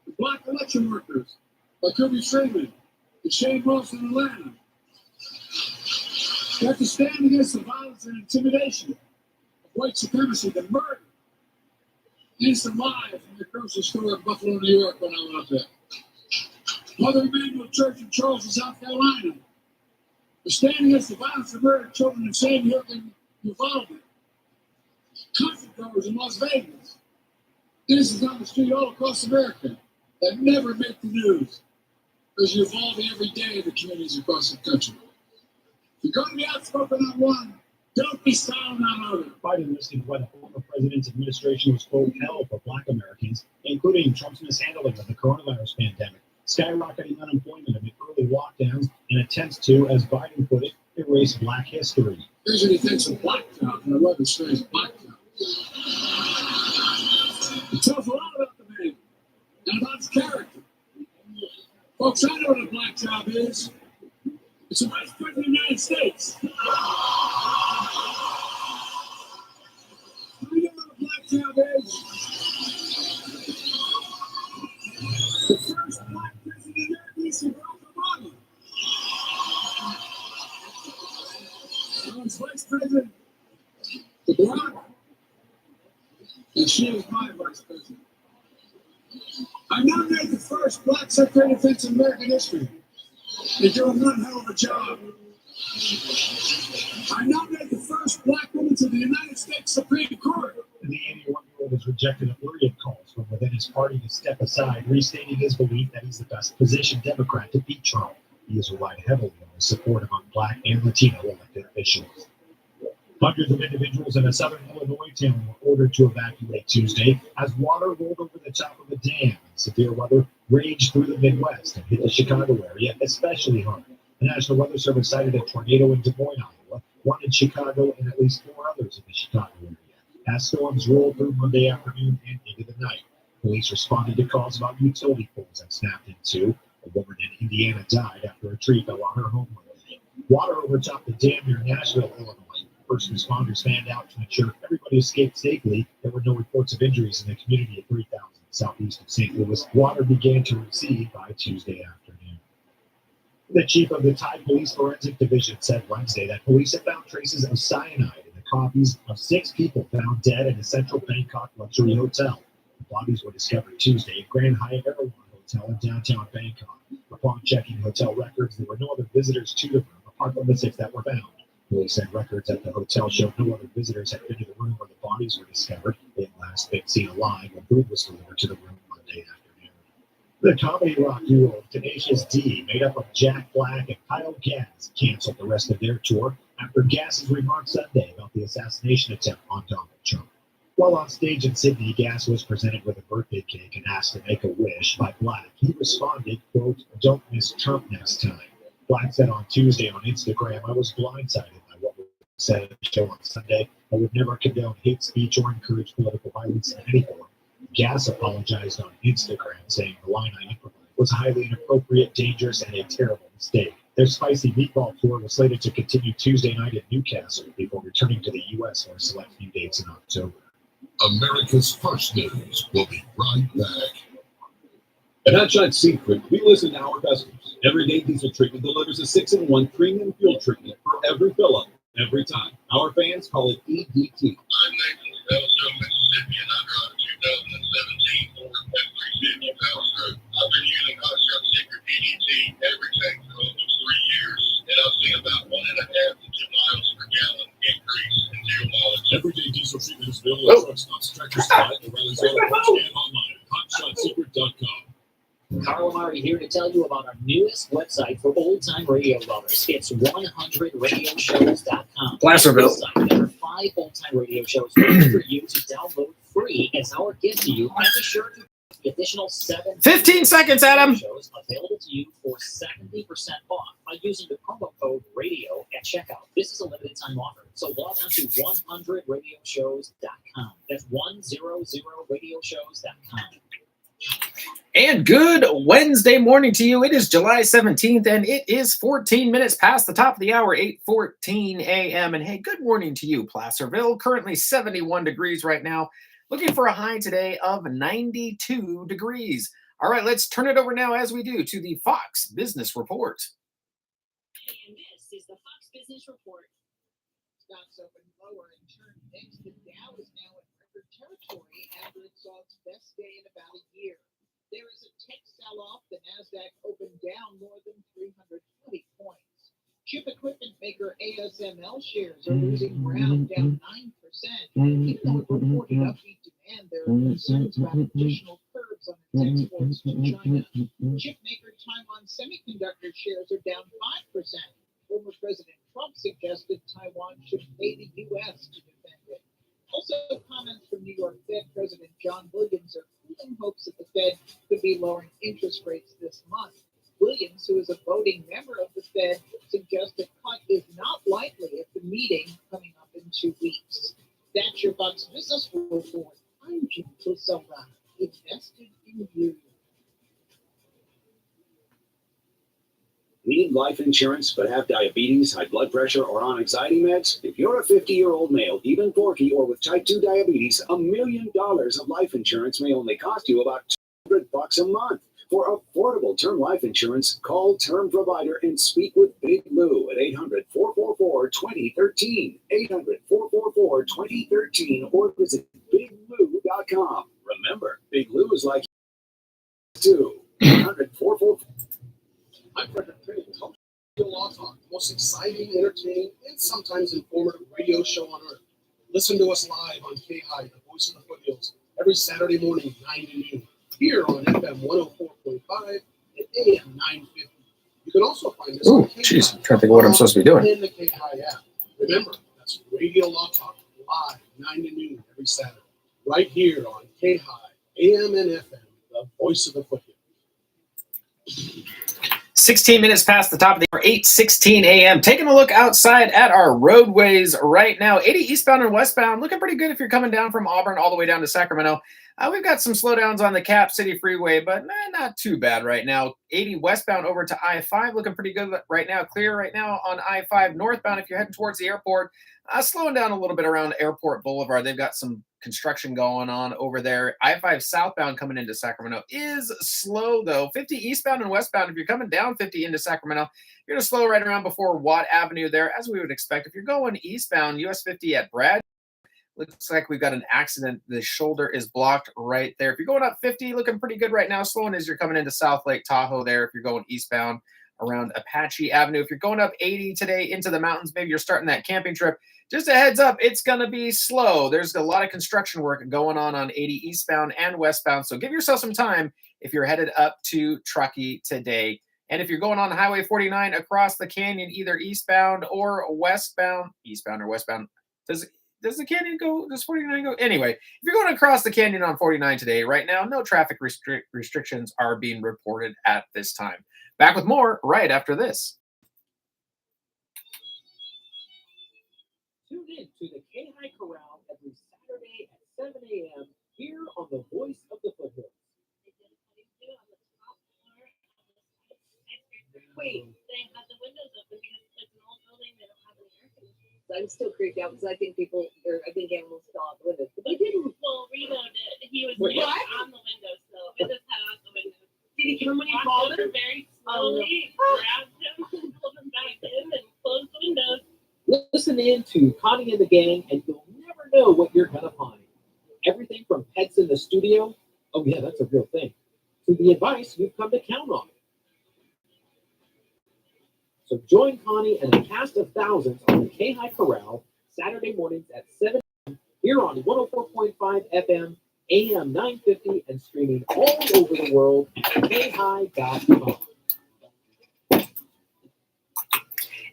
The black election workers like Kirby Freeman and Shane Ross in Atlanta. You have to stand against the violence and intimidation of white supremacy, the murder, innocent lives in the grocery store in Buffalo, New York when I went up there. Mother Emanuel Church in Charleston, South Carolina. We're standing against the violence of murdered children in Sandy Hook and Uvalde. Concert goers in Las Vegas. Innocents on the street all across America that never make the news. There's Uvalde every day in the communities across the country. If you're going to be outspoken on one, don't be silent on others. Biden listed why the former president's administration was, quote, hell for black Americans, including Trump's mishandling of the coronavirus pandemic, skyrocketing unemployment amid early lockdowns, and attempts to, as Biden put it, erase black history. Here's what he thinks of Black Top, and I love his phrase, Black Top. It tells a lot about the man and about his character. Folks, I know what a black job is. It's a vice president of the United States. I know what a black job is. The first black president in America is Barack Obama. I was vice president to Barack, and she is my vice president. I nominated the first black Secretary of Defense in American history. They're doing one hell of a job. I nominated the first black woman to the United States Supreme Court. The 81-year-old has rejected a myriad calls from within his party to step aside, restating his belief that he's the best positioned Democrat to beat Trump. He has relied heavily on his support among black and Latino elected officials. Hundreds of individuals in a southern Illinois town were ordered to evacuate Tuesday as water rolled over the top of a dam and severe weather raged through the Midwest and hit the Chicago area especially hard. The National Weather Service cited a tornado in Des Moines, Iowa, one in Chicago, and at least 4 others in the Chicago area, as storms rolled through Monday afternoon and into the night. Police responded to calls about utility poles that snapped in two. A woman in Indiana died after a tree fell on her home Monday. Water overtopped the dam near Nashville, Illinois. First responders fanned out to ensure everybody escaped safely. There were no reports of injuries in the community of 3,000 southeast of St. Louis. Water began to recede by Tuesday afternoon. The chief of the Thai Police Forensic Division said Wednesday that police have found traces of cyanide in the coffees of 6 people found dead in a central Bangkok luxury hotel. The bodies were discovered Tuesday at Grand Hyatt Airline Hotel in downtown Bangkok. Upon checking hotel records, there were no other visitors to the room apart from the 6 that were found. Police said records at the hotel showed no other visitors had been to the room where the bodies were discovered. They had last been seen alive when food was delivered to the room Monday afternoon. The comedy rock duo Tenacious D, made up of Jack Black and Kyle Gass, canceled the rest of their tour after Gass's remarks Sunday about the assassination attempt on Donald Trump. While on stage in Sydney, Gass was presented with a birthday cake and asked to make a wish by Black. He responded, quote, "Don't miss Trump next time." Black said on Tuesday on Instagram, "I was blindsided by what was said at the show on Sunday. I would never condone hate speech or encourage political violence in any form." Gass apologized on Instagram, saying the line I improvised was highly inappropriate, dangerous, and a terrible mistake. Their spicy meatball tour was slated to continue Tuesday night in Newcastle before returning to the U.S. for a select few dates in October. America's First News will be right back. At Hotshot Secret, we listen to our customers. Everyday Diesel Treatment delivers a 6-in-1 premium fuel treatment for every fill-up, every time. Our fans call it EDT. I'm Nathan with Ellisville, Mississippi, and I drive a 2017 Ford F-350 Power Stroke. I've been using Hotshot Secret EDT every tank for almost 3 years, and I've seen about 1.5 to 2 miles per gallon increase in fuel mileage. Everyday Diesel Treatment is available at truck stops, Tractor Supply, O'Reilly's Auto Parts, and online at HotShotSecret.com. Carl Amari here to tell you about our newest website for old-time radio lovers. It's 100radioshows.com. Placerville. There are 5 old-time radio shows waiting for you to download free as our gift to you. And be sure to the additional 15 seconds, Adam. Shows available to you for 70% off by using the promo code radio at checkout. This is a limited time offer, so log on to 100radioshows.com. That's 100radioshows.com. And good Wednesday morning to you. It is July 17th, and it is 14 minutes past the top of the hour, 8:14 a.m. And hey, good morning to you, Placerville. Currently 71 degrees right now. Looking for a high today of 92 degrees. All right, let's turn it over now, as we do, to the Fox Business Report. And this is the Fox Business Report. Stocks opened lower and turned mixed. The Dow is now in record territory after it saw its best day in about a year. There is a tech sell-off. The Nasdaq opened down more than 320 points. Chip equipment maker ASML shares are losing ground, down 9%. Even though it reported upbeat demand, there are concerns about additional curbs on its exports to China. Chip maker Taiwan Semiconductor shares are down 5%. Former President Trump suggested Taiwan should pay the U.S. to defend it. Also, comments from New York Fed President John Williams are cooling hopes that the Fed could be lowering interest rates this month. Williams, who is a voting member of the Fed, suggests a cut is not likely at the meeting coming up in 2 weeks. That's your Fox Business Report. I'm Jim Clusella, invested in you. Need life insurance but have diabetes, high blood pressure, or on anxiety meds? If you're a 50-year-old male, even 40, or with type 2 diabetes, $1 million of life insurance may only cost you about $200 a month. For affordable term life insurance, call Term Provider and speak with Big Lou at 800-444-2013, 800-444-2013, or visit BigLou.com. Remember, Big Lou is like you, 800-444. I'm Frederick Payne, host of Law Talk, the most exciting, entertaining, and sometimes informative radio show on earth. Listen to us live on KAHI, the voice of the foothills, every Saturday morning, 9 to noon, here on FM 104.5 and AM 950. You can also find us on KAHI. Jeez, I'm trying to think of what I'm supposed to be doing. In the KAHI app. Remember, that's Radio Law Talk, live, 9 to noon, every Saturday, right here on KAHI, AM and FM, the voice of the foothills. 16 minutes past the top of the hour, 8:16 a.m. Taking a look outside at our roadways right now. 80 eastbound and westbound, looking pretty good if you're coming down from Auburn all the way down to Sacramento. We've got some slowdowns on the Cap City Freeway, but not too bad right now. 80 westbound over to I-5, looking pretty good right now. Clear right now on I-5 northbound if you're heading towards the airport. Slowing down a little bit around Airport Boulevard. They've got some construction going on over there. I-5 southbound coming into Sacramento is slow, though. 50 eastbound and westbound, if you're coming down 50 into Sacramento, you're going to slow right around before Watt Avenue there, as we would expect. If you're going eastbound, US 50 at Brad, looks like we've got an accident. The shoulder is blocked right there. If you're going up 50, looking pretty good right now. Slowing as you're coming into South Lake Tahoe there. If you're going eastbound around Apache Avenue. If you're going up 80 today into the mountains, maybe you're starting that camping trip, Just a heads up, it's going to be slow. There's a lot of construction work going on 80 eastbound and westbound. So give yourself some time if you're headed up to Truckee today. And if you're going on Highway 49 across the canyon, either eastbound or westbound, does the canyon go, does 49 go? Anyway, if you're going across the canyon on 49 today, right now, no traffic restrictions are being reported at this time. Back with more right after this. Tune in to the KAHI Corral every Saturday at 7 a.m. here on the Voice of the Foothills. Wait, they have the windows open because it's an old building. They don't have any air conditioning. I'm still creeped out because I think animals fell out the windows. But They didn't. Well, Reno did. He was Wait, what? on the windowsill. It just had out the window. Did he come when you Walked called over him? very slowly, grabbed him, and pulled him back in, and closed the windows. Listen in to Connie and the gang, and you'll never know what you're going to find. Everything from pets in the studio, oh yeah, that's a real thing, to the advice you've come to count on. So join Connie and a cast of thousands on the KAHI Corral Saturday mornings at 7 a.m. here on 104.5 FM, AM 950, and streaming all over the world at KAHI.com.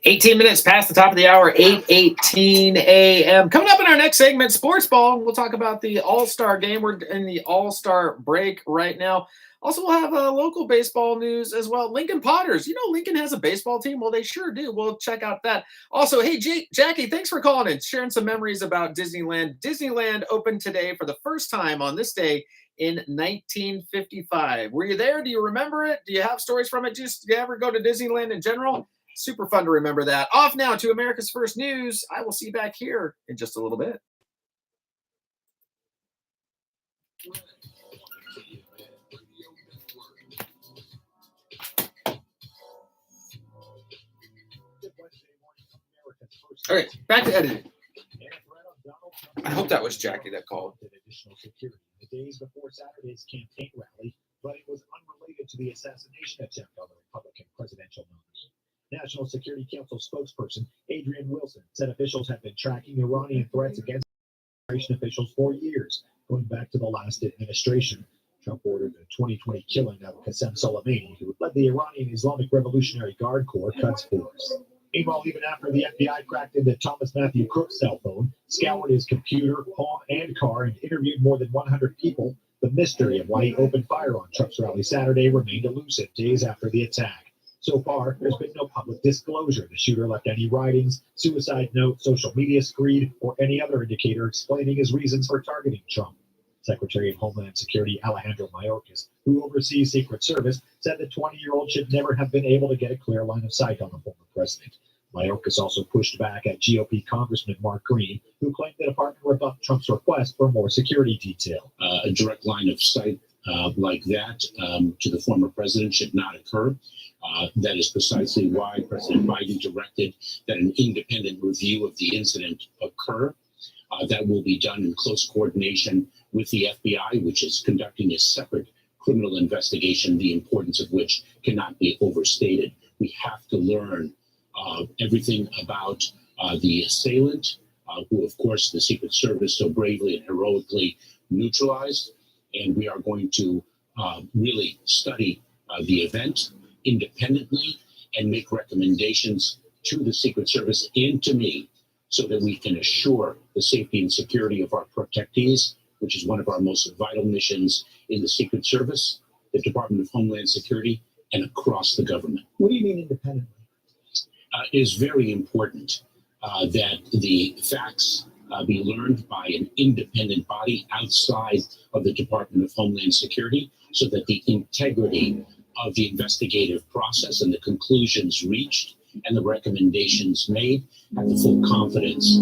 18 minutes past the top of the hour, 8:18 a.m. Coming up in our next segment, Sports Ball. We'll talk about the All-Star game. We're in the All-Star break right now. Also, we'll have local baseball news as well. Lincoln Potters. You know, Lincoln has a baseball team. Well, they sure do. We'll check out that. Also, hey, Jackie, thanks for calling and sharing some memories about Disneyland. Disneyland opened today for the first time on this day in 1955. Were you there? Do you remember it? Do you have stories from it? Do you ever go to Disneyland in general? Super fun to remember that. Off now to America's First News. I will see you back here in just a little bit. All right, back to editing. I hope that was Jackie that called. Additional security in the days before Saturday's campaign rally, but it was unrelated to the assassination attempt on the Republican presidential nominee. National Security Council spokesperson Adrian Wilson said officials have been tracking Iranian threats against administration officials for years, going back to the last administration. Trump ordered the 2020 killing of Qasem Soleimani, who led the Iranian Islamic Revolutionary Guard Corps Quds Force. Meanwhile, even after the FBI cracked into Thomas Matthew Cook's cell phone, scoured his computer, home, and car, and interviewed more than 100 people, the mystery of why he opened fire on Trump's rally Saturday remained elusive days after the attack. So far, there's been no public disclosure. The shooter left any writings, suicide note, social media screed, or any other indicator explaining his reasons for targeting Trump. Secretary of Homeland Security Alejandro Mayorkas, who oversees Secret Service, said the 20-year-old should never have been able to get a clear line of sight on the former president. Mayorkas also pushed back at GOP Congressman Mark Green, who claimed the department rebuffed Trump's request for more security detail. A direct line of sight like that to the former president should not occur. That is precisely why President Biden directed that an independent review of the incident occur. That will be done in close coordination with the FBI, which is conducting a separate criminal investigation, the importance of which cannot be overstated. We have to learn everything about the assailant, who, of course, the Secret Service so bravely and heroically neutralized. And we are going to really study the event independently and make recommendations to the Secret Service and to me so that we can assure the safety and security of our protectees, which is one of our most vital missions in the Secret Service, the Department of Homeland Security, and across the government. What do you mean independently? It is very important that the facts be learned by an independent body outside of the Department of Homeland Security so that the integrity of the investigative process and the conclusions reached and the recommendations made have the full confidence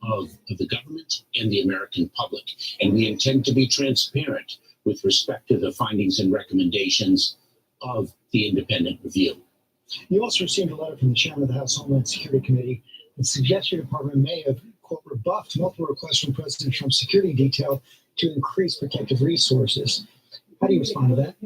of the government and the American public. And we intend to be transparent with respect to the findings and recommendations of the independent review. You also received a letter from the chairman of the House Homeland Security Committee that suggests your department may have, quote, rebuffed multiple requests from President Trump's security detail to increase protective resources. How do you respond to that?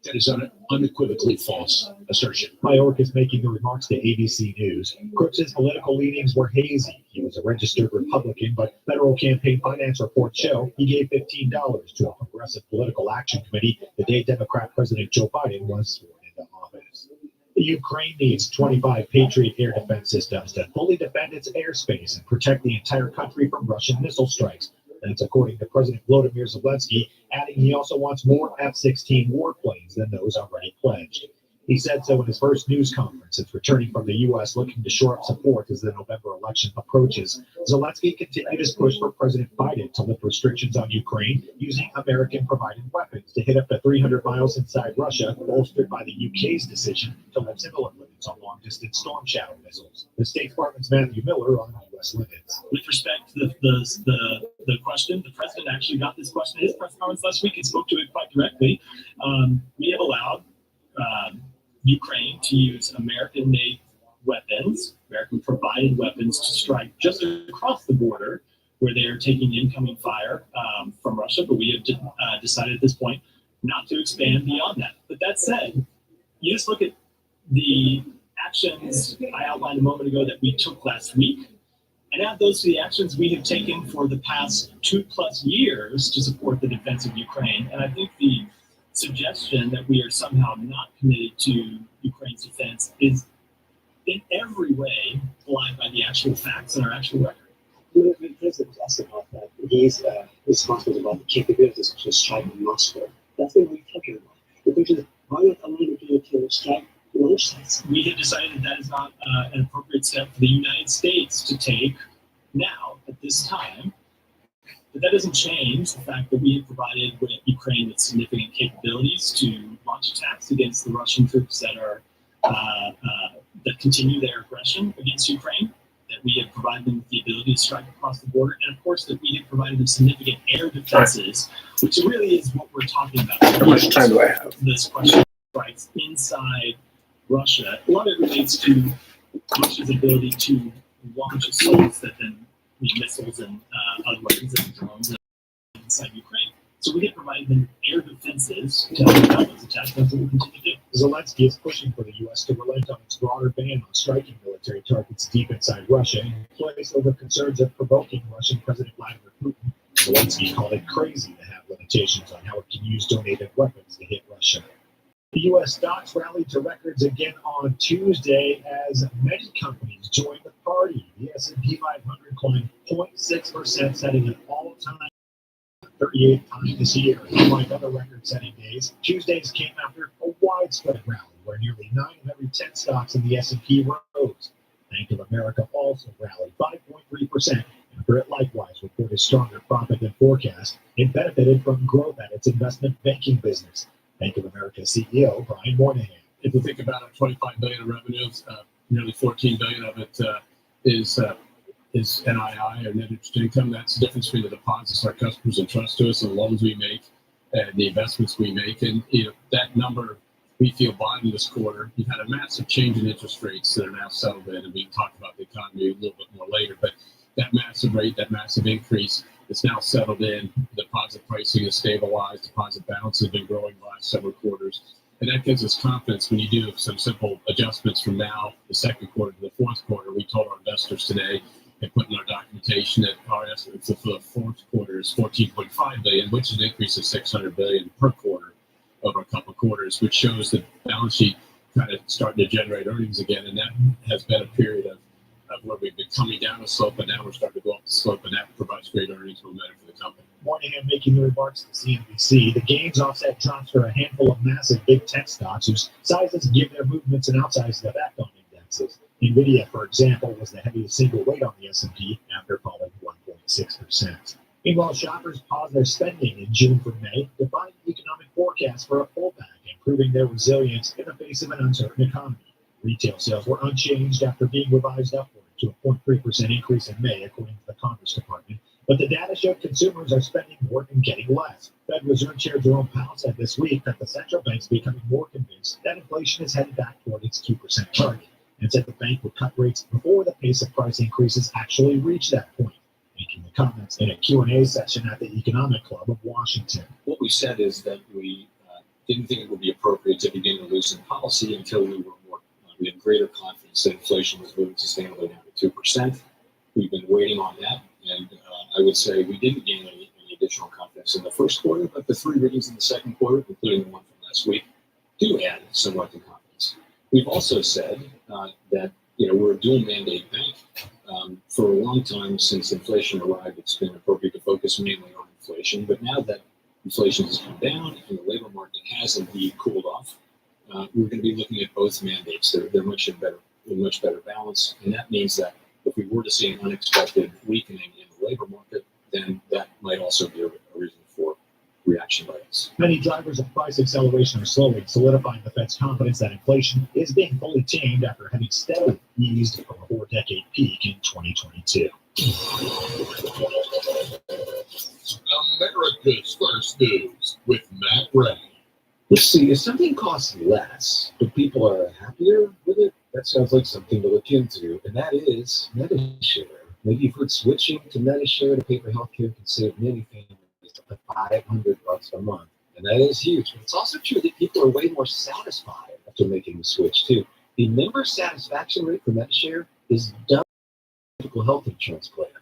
That is an unequivocally false assertion. Mayork is making the remarks to ABC News. Crooks's political leanings were hazy. He was a registered Republican, but federal campaign finance reports show he gave $15 to a progressive political action committee the day Democrat President Joe Biden was sworn into office. The Ukraine needs 25 Patriot air defense systems to fully defend its airspace and protect the entire country from Russian missile strikes. That's according to President Volodymyr Zelensky, adding he also wants more F-16 warplanes than those already pledged. He said so in his first news conference since returning from the U.S. looking to shore up support as the November election approaches. Zelensky continued his push for President Biden to lift restrictions on Ukraine using American-provided weapons to hit up to 300 miles inside Russia, bolstered by the UK's decision to lift similar limits on long-distance Storm Shadow missiles. The State Department's Matthew Miller on U.S. limits. With respect to the question, the president actually got this question in his press conference last week and spoke to it quite directly. We have allowed Ukraine to use American-made weapons, American-provided weapons to strike just across the border where they are taking incoming fire from Russia. But we have decided at this point not to expand beyond that. But that said, you just look at the actions I outlined a moment ago that we took last week and add those to the actions we have taken for the past 2+ years to support the defense of Ukraine. And I think the suggestion that we are somehow not committed to Ukraine's defense is in every way belied by the actual facts and our actual record. The president asked about that. He's responsible about the capabilities to strike Moscow. That's what we're talking about. The question is, why not allow the to strike launch sites? We have decided that is not an appropriate step for the United States to take now at this time. But that doesn't change the fact that we have provided Ukraine with significant capabilities to launch attacks against the Russian troops that are that continue their aggression against Ukraine. That we have provided them with the ability to strike across the border, and of course that we have provided them significant air defenses, which really is what we're talking about. How much time do I have? This question of strikes inside Russia. A lot of it relates to Russia's ability to launch assaults that then missiles and other weapons and drones inside Ukraine. So we have provided them air defenses to help those attacks. That's what we continue to do. Zelensky is pushing for the U.S. to relent on its broader ban on striking military targets deep inside Russia, in place over concerns of provoking Russian President Vladimir Putin. Zelensky called it crazy to have limitations on how it can use donated weapons to hit Russia. The U.S. stocks rallied to records again on Tuesday as many companies joined the party. The S&P 500 climbed 0.6%, setting an all-time 38th time this year. Unlike other record-setting days, Tuesdays came after a widespread rally where nearly 9 of every 10 stocks in the S&P rose. Bank of America also rallied 5.3% after it likewise reported stronger profit than forecast. It benefited from growth at its investment banking business. Bank of America CEO Brian Moynihan. If you think about it, $25 billion in revenues, nearly $14 billion of it is NII or net interest income. That's the difference between the deposits our customers entrust to us and the loans we make and the investments we make. And that number we feel bottom this quarter. You've had a massive change in interest rates that are now settled in, and we can talk about the economy a little bit more later. But that massive rate, that massive increase, it's now settled in. Deposit pricing is stabilized. Deposit balance has been growing the last several quarters. And that gives us confidence when you do some simple adjustments from now, the second quarter to the fourth quarter. We told our investors today and put in our documentation that our estimates for the fourth quarter is $14.5 billion, which is an increase of $600 billion per quarter over a couple of quarters, which shows the balance sheet kind of starting to generate earnings again. And that has been a period of where we've been coming down the slope, but now we're starting to go up the slope, and that provides great earnings momentum for the company. Moynihan making the remarks to CNBC. The gains offset drops for a handful of massive big tech stocks whose sizes give their movements an outsized effect on indexes. NVIDIA, for example, was the heaviest single weight on the S&P after falling 1.6%. Meanwhile, shoppers paused their spending in June from May, defying economic forecasts for a pullback, improving their resilience in the face of an uncertain economy. Retail sales were unchanged after being revised upward to a 0.3% increase in May, according to the Commerce Department. But the data showed consumers are spending more and getting less. Fed Reserve Chair Jerome Powell said this week that the central bank's becoming more convinced that inflation is headed back toward its 2% target, and said the bank would cut rates before the pace of price increases actually reached that point, making the comments in a Q&A session at the Economic Club of Washington. What we said is that we didn't think it would be appropriate to begin to loosen policy until we had greater confidence that inflation was moving sustainably down to 2%. We've been waiting on that, and I would say we didn't gain any additional confidence in the first quarter, but the 3 readings in the second quarter, including the one from last week, do add somewhat to confidence. We've also said that we're a dual mandate bank. For a long time since inflation arrived, it's been appropriate to focus mainly on inflation, but now that inflation has come down and the labor market has indeed cooled off, we're going to be looking at both mandates. They're much better balance, and that means that if we were to see an unexpected weakening in the labor market, then that might also be a reason for reaction by us. Many drivers of price acceleration are slowly solidifying the Fed's confidence that inflation is being fully tamed after having steadily eased from a 4-decade peak in 2022. America's First News with Matt Ray. Let's see, if something costs less, but people are happier with it, that sounds like something to look into, and that is Medishare. Maybe you've heard switching to Medishare to pay for healthcare can save many families up to $500 a month, and that is huge. But it's also true that people are way more satisfied after making the switch, too. The member satisfaction rate for Medishare is double medical health insurance plan.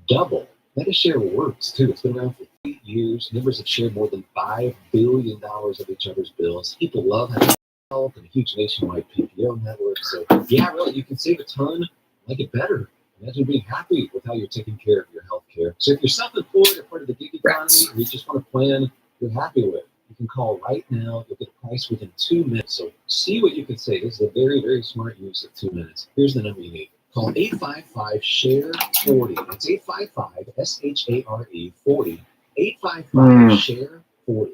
Double. Medishare works, too. It's been around for 8 years. Members have shared more than $5 billion of each other's bills. People love having health and a huge nationwide PPO network. So, yeah, really, you can save a ton, make it better. Imagine being happy with how you're taking care of your health care. So if you're self-employed or part of the gig economy, or you just want a plan you're happy with, you can call right now. You'll get a price within 2 minutes. So see what you can save. This is a very, very smart use of 2 minutes. Here's the number you need. Call 855-SHARE-40. That's 855-SHARE-40. 855-SHARE-40.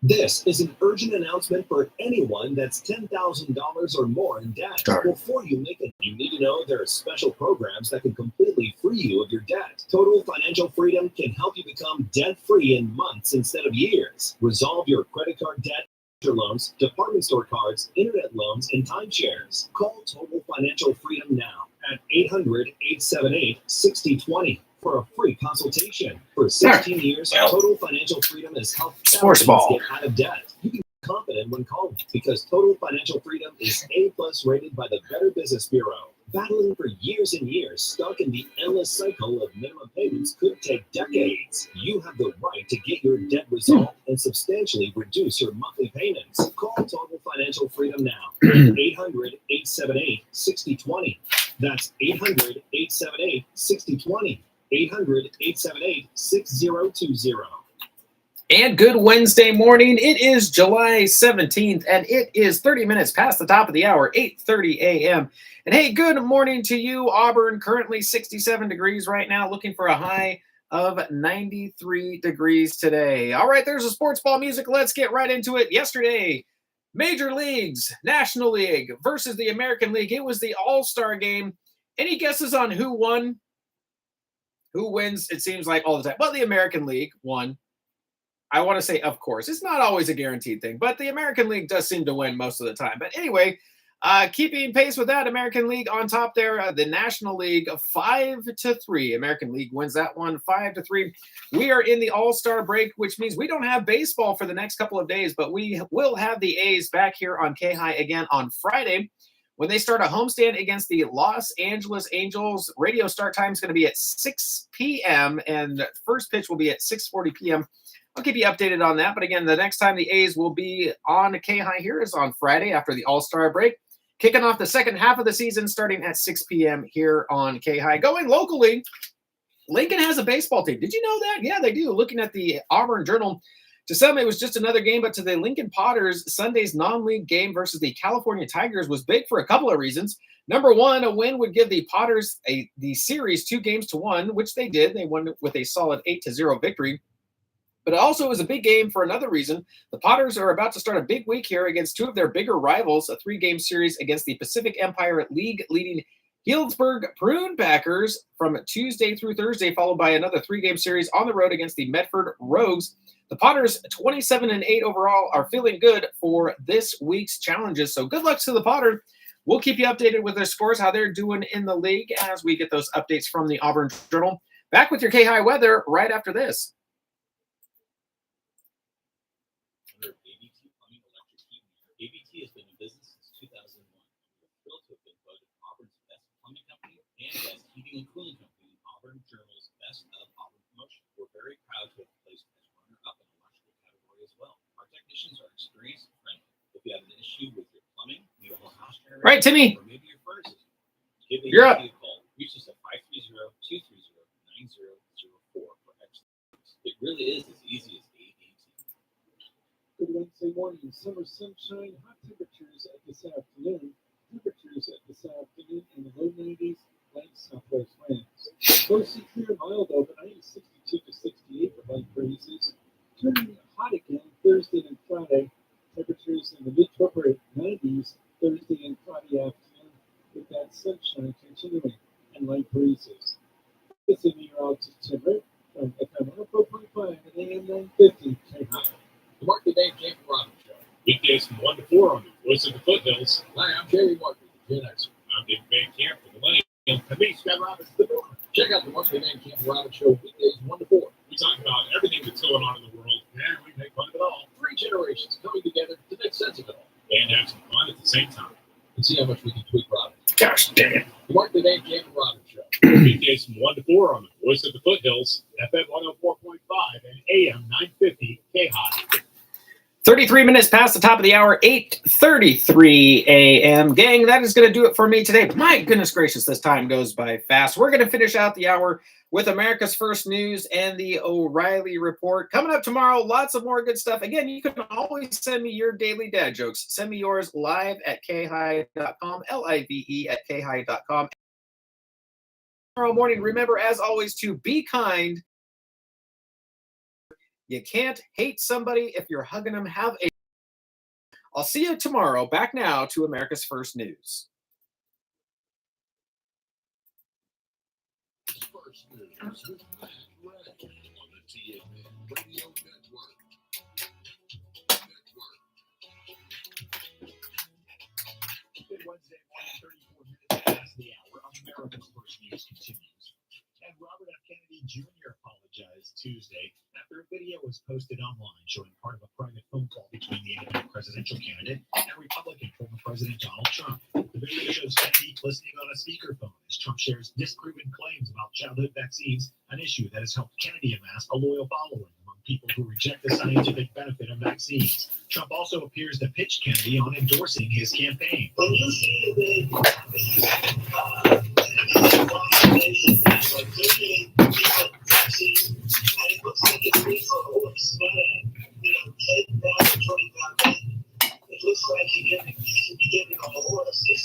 This is an urgent announcement for anyone that's $10,000 or more in debt. Before you make it, you need to know there are special programs that can completely free you of your debt. Total Financial Freedom can help you become debt-free in months instead of years. Resolve your credit card debt, your loans, department store cards, internet loans, and timeshares. Call Total Financial Freedom now at 800-878-6020. For a free consultation. For 16 years, Total Financial Freedom has helped thousands get out of debt. You can be confident when calling because Total Financial Freedom is A+ rated by the Better Business Bureau. Battling for years and years, stuck in the endless cycle of minimum payments could take decades. You have the right to get your debt resolved and substantially reduce your monthly payments. Call Total Financial Freedom now. 800-878-6020. That's 800-878-6020. 800-878-6020. And good Wednesday morning. It is July 17th, and it is 30 minutes past the top of the hour, 8:30 a.m. And hey, good morning to you, Auburn. Currently 67 degrees right now, looking for a high of 93 degrees today. All right, there's a sports ball music. Let's get right into it. Yesterday, Major Leagues, National League versus the American League. It was the All-Star game. Any guesses on who won? Who wins, it seems like, all the time? Well, the American League won. I want to say, of course. It's not always a guaranteed thing, but the American League does seem to win most of the time. But anyway, keeping pace with that, American League on top there. The National League 5-3. American League wins that one 5-3. We are in the All-Star break, which means we don't have baseball for the next couple of days, but we will have the A's back here on KAHI again on Friday, when they start a homestand against the Los Angeles Angels. Radio start time is going to be at 6 p.m. and first pitch will be at 6:40 p.m. I'll keep you updated on that. But again, the next time the A's will be on KAHI here is on Friday after the All-Star break, kicking off the second half of the season starting at 6 p.m. here on KAHI. Going locally, Lincoln has a baseball team. Did you know that? Yeah, they do. Looking at the Auburn Journal, to some, it was just another game, but to the Lincoln Potters, Sunday's non-league game versus the California Tigers was big for a couple of reasons. Number one, a win would give the Potters the series 2-1, which they did. They won with a solid 8-0 victory. But it also was a big game for another reason. The Potters are about to start a big week here against two of their bigger rivals, a 3-game series against the Pacific Empire League-leading Healdsburg Prune Packers from Tuesday through Thursday, followed by another 3-game series on the road against the Medford Rogues. The Potters, 27-8 overall, are feeling good for this week's challenges. So good luck to the Potters. We'll keep you updated with their scores, how they're doing in the league as we get those updates from the Auburn Journal. Back with your KAHI weather right after this. owner of ABT Plumbing, Electric, Heat, and Air. ABT has been in business since 2001. We're thrilled to have been voted Auburn's best plumbing company and best heating and cooling company in Auburn Journal's Best of Auburn promotion. We're very proud to have placed as runner-up in the electrical category as well. Our technicians are experienced and friendly. If you have an issue with your plumbing, your whole house generator, right, Timmy. or maybe your furnace system, give You're ABT up. a call. Reach us at 530-230-9004 for extra service. It really is as easy as ABT. Good Wednesday morning. Summer sunshine, hot temperatures this afternoon. Temperatures this afternoon in the low 90s, light southwest winds. Mostly clear, mild overnight, 62 to 68 for light breezes. Turning hot again Thursday and Friday. Temperatures in the mid to upper 90s Thursday and Friday afternoon, with that sunshine continuing and light breezes. This is meteorologist Tim Rick from FM 104.5 and AM 950 KAHI. The Market Day Camp Robbins Show. Weekdays from 1 to 4 on the Voice of the Foothills. Hi, I'm Jerry Martin, Gen Xer. I'm Big Van Camp for the Millennium. And me, Scott Robbins, the Door. Check out the Market Day Camp Robbins Show weekdays 1 to 4. We talk about everything that's going on in the world, and we make fun of it all. 3 generations coming together to make sense of it all. And have some fun at the same time. And see how much we can tweak Robbins. Gosh dang it. The Market Day Camp Robbins Show. Weekdays from 1 to 4 on the Voice of the Foothills, FM 104.5 and AM 950 KAHI. 33 minutes past the top of the hour, 8:33 a.m. Gang, that is going to do it for me today. My goodness gracious, this time goes by fast. We're going to finish out the hour with America's First News and the O'Reilly Report. Coming up tomorrow, lots of more good stuff. Again, you can always send me your daily dad jokes. Send me yours live at KAHI.com, LIVE at KAHI.com. Tomorrow morning, remember, as always, to be kind. You can't hate somebody if you're hugging them. Have a... I'll see you tomorrow. Back now to America's First News. First News with Matt Ray on the TNN Radio Network. Good Wednesday morning, 34 minutes past the hour. America's First News continues. And Robert F. Kennedy Jr. apologized Tuesday after a video was posted online showing part of a private phone call between the incumbent presidential candidate and Republican former President Donald Trump. The video shows Kennedy listening on a speakerphone as Trump shares disproven claims about childhood vaccines, an issue that has helped Kennedy amass a loyal following among people who reject the scientific benefit of vaccines. Trump also appears to pitch Kennedy on endorsing his campaign. When you see the